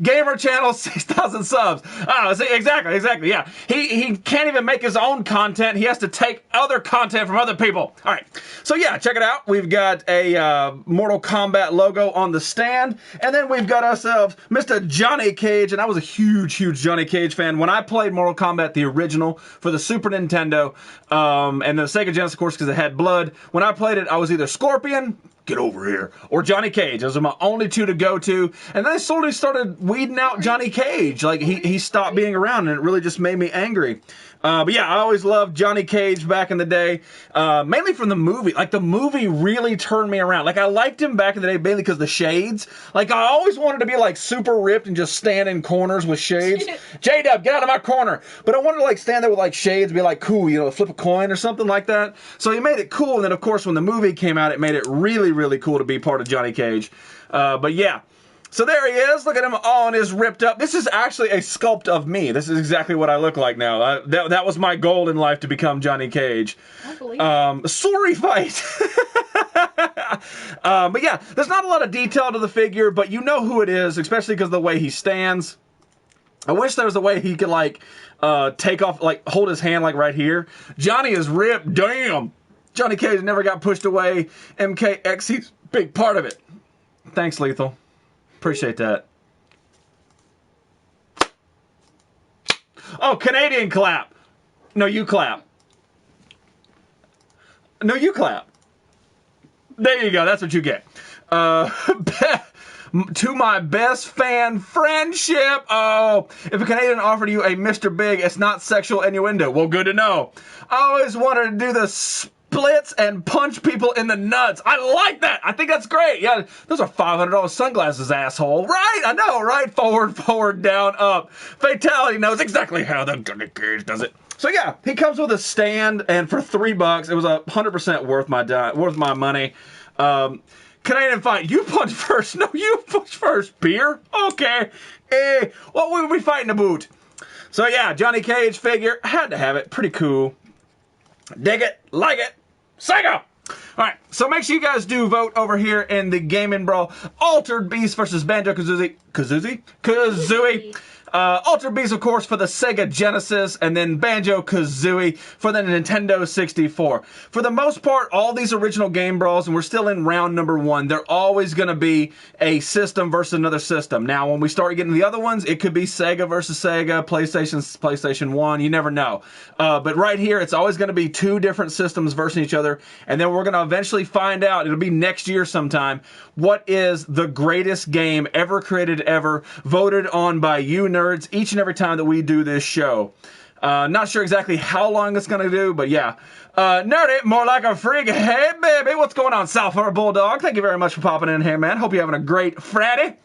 Gamer channel, 6,000 subs. Oh, see, exactly, yeah. He can't even make his own content. He has to take other content from other people. All right, so yeah, check it out. We've got a Mortal Kombat logo on the stand, and then we've got ourselves Mr. Johnny Cage, and I was a huge Johnny Cage fan. When I played Mortal Kombat, the original, for the Super Nintendo, and the Sega Genesis, of course, because it had blood, when I played it, I was either Scorpion, get over here. Or Johnny Cage. Those are my only two to go to. And then I slowly started weeding out Johnny Cage. Like, he stopped being around, and it really just made me angry. But yeah, I always loved Johnny Cage back in the day, mainly from the movie. Like, the movie really turned me around. Like, I liked him back in the day mainly because the shades. Like, I always wanted to be, like, super ripped and just stand in corners with shades. J-Dub, get out of my corner. But I wanted to, like, stand there with, like, shades, be, like, cool, you know, flip a coin or something like that. So he made it cool, and then, of course, when the movie came out, it made it really, really cool to be part of Johnny Cage. But yeah. So there he is. Look at him all in his ripped up. This is actually a sculpt of me. This is exactly what I look like now. That was my goal in life, to become Johnny Cage. I believe Sorry fight. But yeah, there's not a lot of detail to the figure, but you know who it is, especially because of the way he stands. I wish there was a way he could, like, take off, like, hold his hand, like, right here. Johnny is ripped. Damn. Johnny Cage never got pushed away. MKX's a big part of it. Thanks, Lethal. Appreciate that. Oh, Canadian clap. No, you clap. No, you clap. There you go. That's what you get. To my best fan friendship. Oh, if a Canadian offered you a Mr. Big, it's not sexual innuendo. Well, good to know. I always wanted to do the splits and punch people in the nuts. I like that. I think that's great. Yeah, those are $500 sunglasses, asshole. Right? I know, right? Forward, down, up. Fatality knows exactly how the Johnny Cage does it. So yeah, he comes with a stand, and for $3, it was 100% worth my money. Canadian fight. You punch first. No, you punch first. Beer? Okay. What will we be fighting about? So yeah, Johnny Cage figure. Had to have it. Pretty cool. Dig it. Like it. Sega! Alright, so make sure you guys do vote over here in the Game & Brawl. Altered Beast versus Banjo-Kazooie. Kazooie? Altered Beast, of course, for the Sega Genesis, and then Banjo-Kazooie for the Nintendo 64. For the most part, all these original Game Brawls, and we're still in round number 1, they're always going to be a system versus another system. Now, when we start getting the other ones, it could be Sega versus Sega, PlayStation 1, you never know. But right here, it's always going to be two different systems versus each other, and then we're going to eventually find out, it'll be next year sometime, what is the greatest game ever created ever, voted on by you nerds each and every time that we do this show. Not sure exactly how long it's going to do, but yeah. Nerdy, more like a freak. Hey, baby, what's going on, Southford Bulldog? Thank you very much for popping in here, man. Hope you're having a great Friday.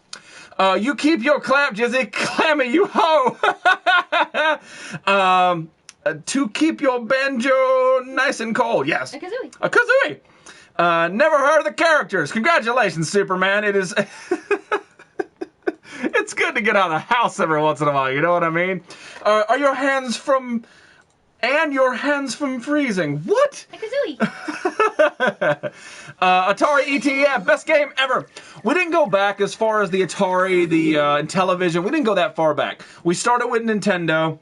You keep your clap, Jizzy. Clammy, you ho! To keep your banjo nice and cold. Yes. a kazooie. A kazooie. Never heard of the characters. Congratulations, Superman. It is... It's good to get out of the house every once in a while, you know what I mean? Are your hands from... And your hands from freezing. What? A kazooie. Atari ETF, best game ever. We didn't go back as far as the Atari, the television. We didn't go that far back. We started with Nintendo.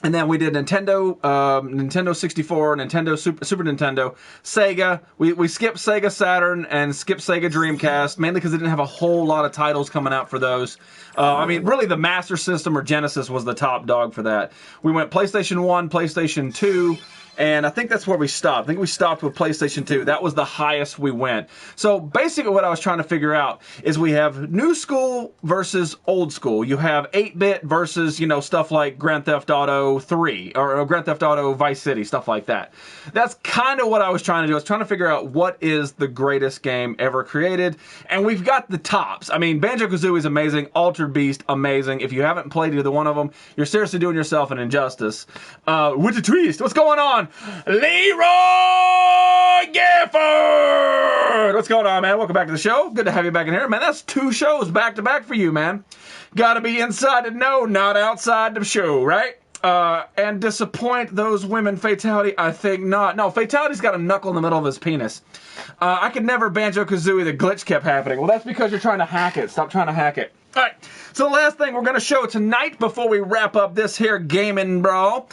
And then we did Nintendo, Nintendo 64, Nintendo Super Nintendo, Sega. We skipped Sega Saturn and skipped Sega Dreamcast, mainly because they didn't have a whole lot of titles coming out for those. I mean, really the Master System or Genesis was the top dog for that. We went PlayStation 1, PlayStation 2, and I think that's where we stopped. I think we stopped with PlayStation 2. That was the highest we went. So basically what I was trying to figure out is we have new school versus old school. You have 8-bit versus, you know, stuff like Grand Theft Auto 3 or Grand Theft Auto Vice City, stuff like that. That's kind of what I was trying to do. I was trying to figure out what is the greatest game ever created. And we've got the tops. I mean, Banjo-Kazooie is amazing. Altered Beast, amazing. If you haven't played either one of them, you're seriously doing yourself an injustice. With the twist, what's going on? Leroy Gifford! What's going on, man? Welcome back to the show. Good to have you back in here. Man, that's 2 shows back to back for you, man. Gotta be inside to know, not outside to show, right? And disappoint those women. Fatality, I think not. No, Fatality's got a knuckle in the middle of his penis. I could never Banjo-Kazooie. The glitch kept happening. Well, that's because you're trying to hack it. Stop trying to hack it. All right. So the last thing we're going to show tonight before we wrap up this here Game & Brawl,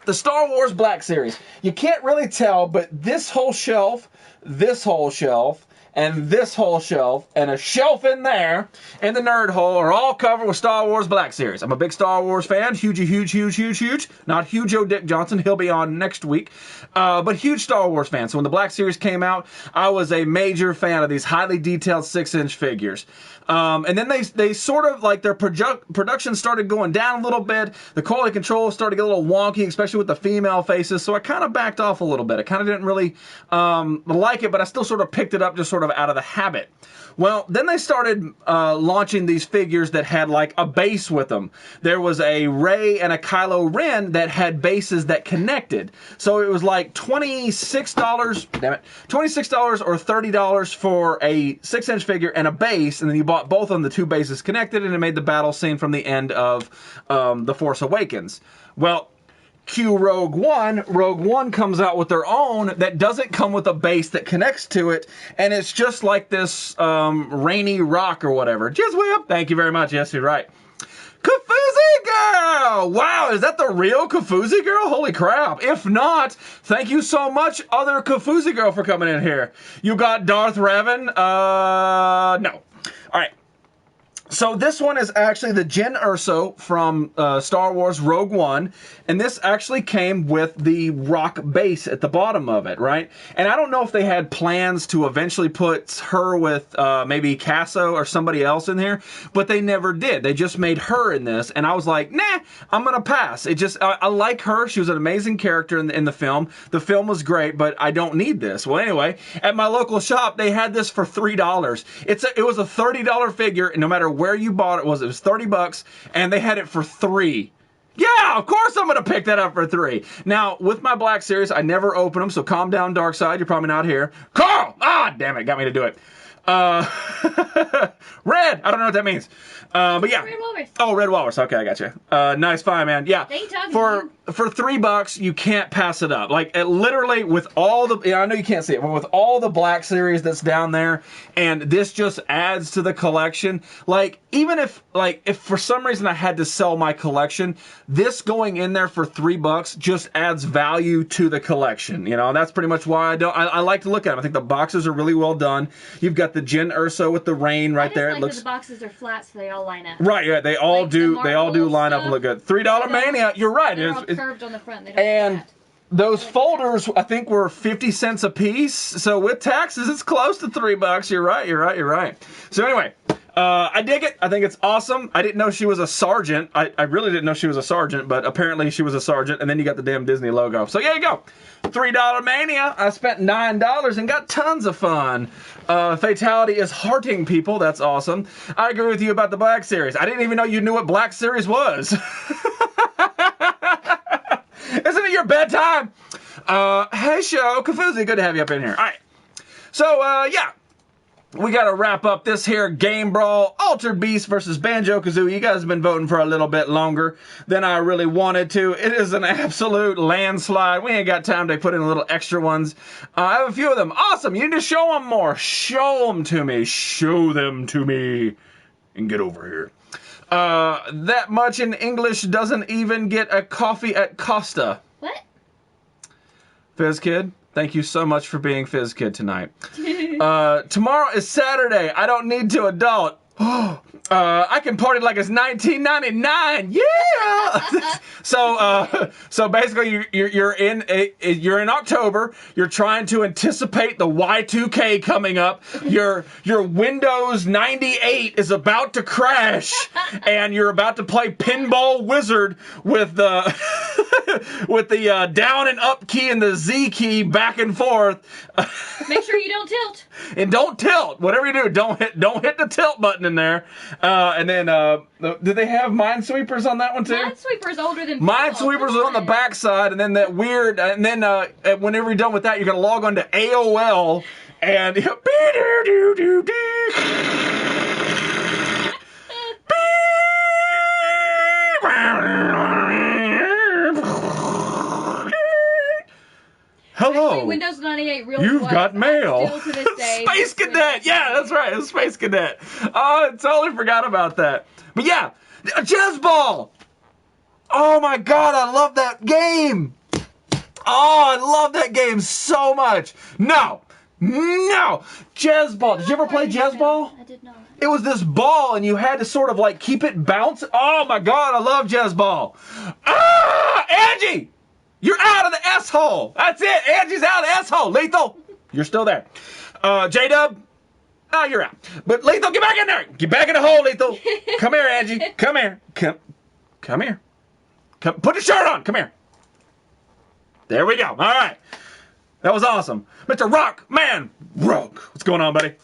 the Star Wars Black Series. You can't really tell, but this whole shelf, and this whole shelf, and a shelf in there, in the nerd hole, are all covered with Star Wars Black Series. I'm a big Star Wars fan. Huge. Not huge O Dick Johnson. He'll be on next week. But huge Star Wars fan. So when the Black Series came out, I was a major fan of these highly detailed 6-inch figures. And then they sort of, like, their production started going down a little bit. The quality control started to get a little wonky, especially with the female faces. So I kind of backed off a little bit. I kind of didn't really like it, but I still sort of picked it up just sort of out of the habit. Well, then they started launching these figures that had, like, a base with them. There was a Rey and a Kylo Ren that had bases that connected. So it was like $26, damn it, $26 or $30 for a 6-inch figure and a base, and then you bought both of them, the two bases connected, and it made the battle scene from the end of The Force Awakens. Well, cue Rogue One. Rogue One comes out with their own that doesn't come with a base that connects to it, and it's just like this rainy rock or whatever. Just whip. Thank you very much. Yes, you're right. Kafuzi Girl! Wow, is that the real Kafuzi Girl? Holy crap. If not, thank you so much, other Kafuzi Girl, for coming in here. You got Darth Revan? No. Alright. So this one is actually the Jyn Erso from Star Wars Rogue One, and this actually came with the rock base at the bottom of it, right? And I don't know if they had plans to eventually put her with maybe Casso or somebody else in here, but they never did. They just made her in this, and I was like, nah, I'm gonna pass. It just, I like her. She was an amazing character in the film. The film was great, but I don't need this. Well, anyway, at my local shop, they had this for $3. It was a $30 figure, and no matter where you bought it was 30 bucks, and they had it for $3. Yeah, of course I'm gonna pick that up for $3. Now, with my Black Series, I never open them, so calm down, Dark Side. You're probably not here. Carl! Ah, damn it, got me to do it. Red! I don't know what that means. But yeah. Red Walrus. Oh, Red Walrus. Okay, I got you. Nice find, man. Yeah. For $3, you can't pass it up. Like, literally, with all the, I know you can't see it, but with all the Black Series that's down there, and this just adds to the collection. Like, even if for some reason I had to sell my collection, this going in there for $3 just adds value to the collection. You know, and that's pretty much why I like to look at them. I think the boxes are really well done. You've got the Jyn Erso with the rain right there. It looks like the boxes are flat, so they all line up. Right, yeah, they all do. They all do line up and look good. $3 Mania. You're right. They're all curved on the front. They don't and those folders, I think, were 50 cents a piece. So with taxes, it's close to $3. You're right. So anyway, I dig it. I think it's awesome. I didn't know she was a sergeant. I really didn't know she was a sergeant, but apparently she was a sergeant. And then you got the damn Disney logo. So there you go. $3 Mania. I spent $9 and got tons of fun. Fatality is hearting people. That's awesome. I agree with you about the Black Series. I didn't even know you knew what Black Series was. Isn't it your bedtime? Hey, show. Kafuzi, good to have you up in here. All right. So, yeah. We got to wrap up this here Game Brawl. Altered Beast versus Banjo-Kazooie. You guys have been voting for a little bit longer than I really wanted to. It is an absolute landslide. We ain't got time to put in little extra ones. I have a few of them. Awesome. You need to show them more. Show them to me. Show them to me. And get over here. That much in English doesn't even get a coffee at Costa. What? Fizz Kid, thank you so much for being Fizz Kid tonight. Tomorrow is Saturday. I don't need to adult. I can party like it's 1999. Yeah. So basically, you're in October. You're trying to anticipate the Y2K coming up. Your Windows 98 is about to crash, and you're about to play Pinball Wizard with the with the down and up key and the Z key back and forth. Make sure you don't tilt. And don't tilt. Whatever you do, don't hit the tilt button in there. And then, did they have Minesweepers on that one too? Minesweeper's older than Minesweepers are on the back side, and then that weird, and then whenever you're done with that, you're gonna log on to AOL and hello. Actually, Windows 98 really You've got mail. Still to this day. Space Cadet. Yeah, that's right. It's Space Cadet. Oh, I totally forgot about that. But yeah, Jazz Ball. Oh my God, I love that game. Oh, I love that game so much. No, No! Jazz ball. Did you ever play jazz ball? I did not. It was this ball, and you had to sort of like keep it bounce. Oh my God, I love jazz ball. Ah, Angie, you're out of the S-hole. That's it. Angie's out of the S-hole. Lethal, you're still there. J-Dub, oh, you're out. But Lethal, get back in there. Get back in the hole, Lethal. Come here, Angie. Come here. Come here. Come, put your shirt on. Come here. There we go. All right. That was awesome. Mr. Rock, what's going on, buddy?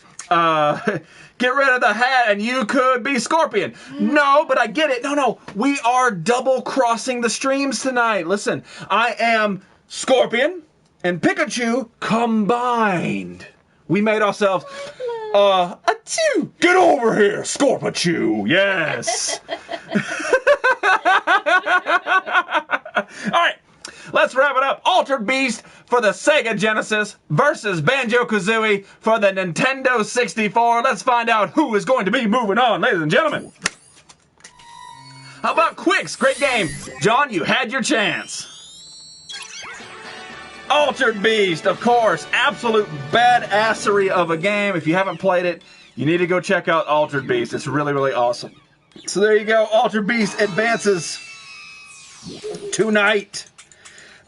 Get rid of the hat and you could be Scorpion. No, but I get it. No. We are double crossing the streams tonight. Listen, I am Scorpion and Pikachu combined. We made ourselves a two. Get over here, Scorpachu. Yes. All right. Let's wrap it up. Altered Beast for the Sega Genesis versus Banjo-Kazooie for the Nintendo 64. Let's find out who is going to be moving on, ladies and gentlemen. How about Quicks? Great game. John, you had your chance. Altered Beast, of course. Absolute badassery of a game. If you haven't played it, you need to go check out Altered Beast. It's really, really awesome. So there you go. Altered Beast advances tonight.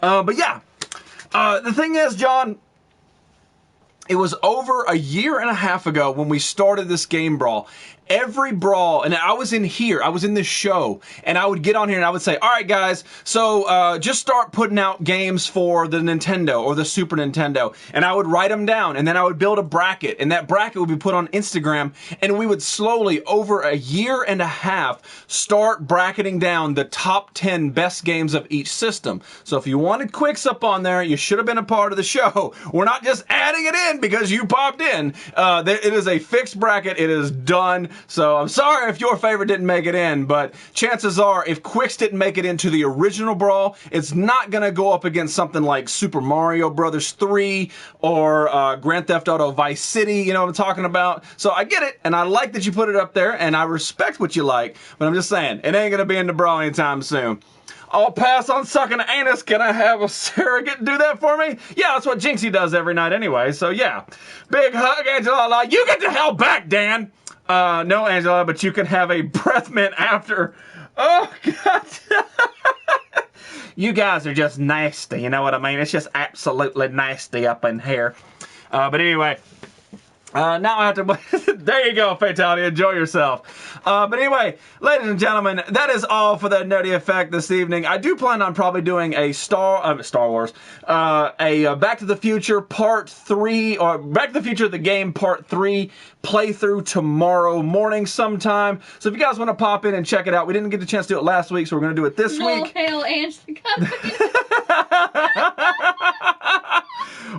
But yeah, the thing is, John, it was over a year and a half ago when we started this game brawl. Every brawl, and I was in here, I was in this show, and I would get on here and I would say, all right, guys, so just start putting out games for the Nintendo or the Super Nintendo. And I would write them down, and then I would build a bracket, and that bracket would be put on Instagram, and we would slowly, over a year and a half, start bracketing down the top 10 best games of each system. So if you wanted Quicks up on there, you should have been a part of the show. We're not just adding it in because you popped in. It is a fixed bracket. It is done. So I'm sorry if your favorite didn't make it in, but chances are if Quicks didn't make it into the original brawl, it's not going to go up against something like Super Mario Brothers 3 or Grand Theft Auto Vice City, you know what I'm talking about? So I get it, and I like that you put it up there, and I respect what you like, but I'm just saying, it ain't going to be in the brawl anytime soon. I'll pass on sucking an anus. Can I have a surrogate do that for me? Yeah, that's what Jinxie does every night anyway, so yeah. Big hug, Angela. You get the hell back, Dan. No, Angela, but you can have a breath mint after. Oh, God. You guys are just nasty, you know what I mean? It's just absolutely nasty up in here. But anyway, now I have to... There you go, Fatality. Enjoy yourself. But anyway, ladies and gentlemen, that is all for the Nerdy Effect this evening. I do plan on probably doing a Star Wars, a Back to the Future Part 3, or Back to the Future the Game Part 3 playthrough tomorrow morning sometime. So if you guys want to pop in and check it out, we didn't get the chance to do it last week, so we're going to do it this week. Hail, Ange.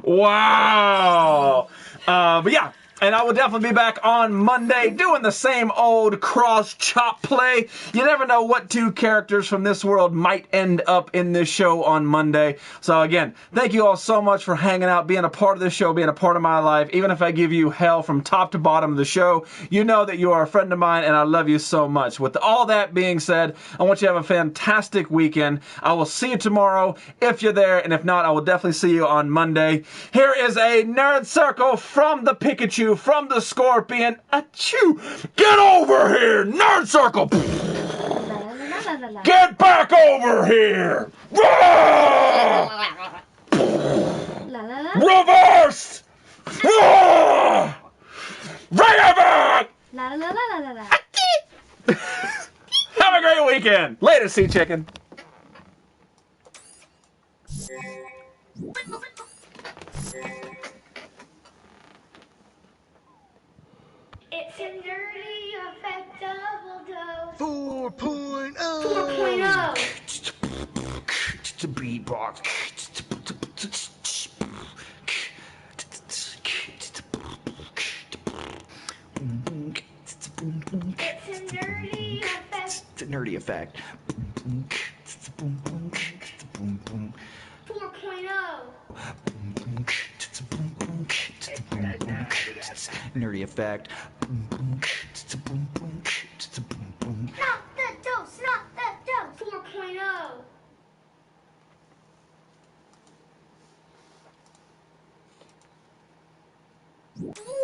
Wow. But yeah. And I will definitely be back on Monday doing the same old cross-chop play. You never know what two characters from this world might end up in this show on Monday. So again, thank you all so much for hanging out, being a part of this show, being a part of my life. Even if I give you hell from top to bottom of the show, you know that you are a friend of mine and I love you so much. With all that being said, I want you to have a fantastic weekend. I will see you tomorrow if you're there, and if not, I will definitely see you on Monday. Here is a Nerd Circle from the Pikachu, from the Scorpion. Achoo! Get over here, Nerd Circle! Get back over here! Reverse! Bring it back! Have a great weekend. Later, Sea Chicken. It's a nerdy effect double dose. 4.0. 4.0. Beatbox. It's a nerdy effect. It's a nerdy effect. 4.0. Nerdy effect. Not the dose, not the dose. 4.0. Ooh.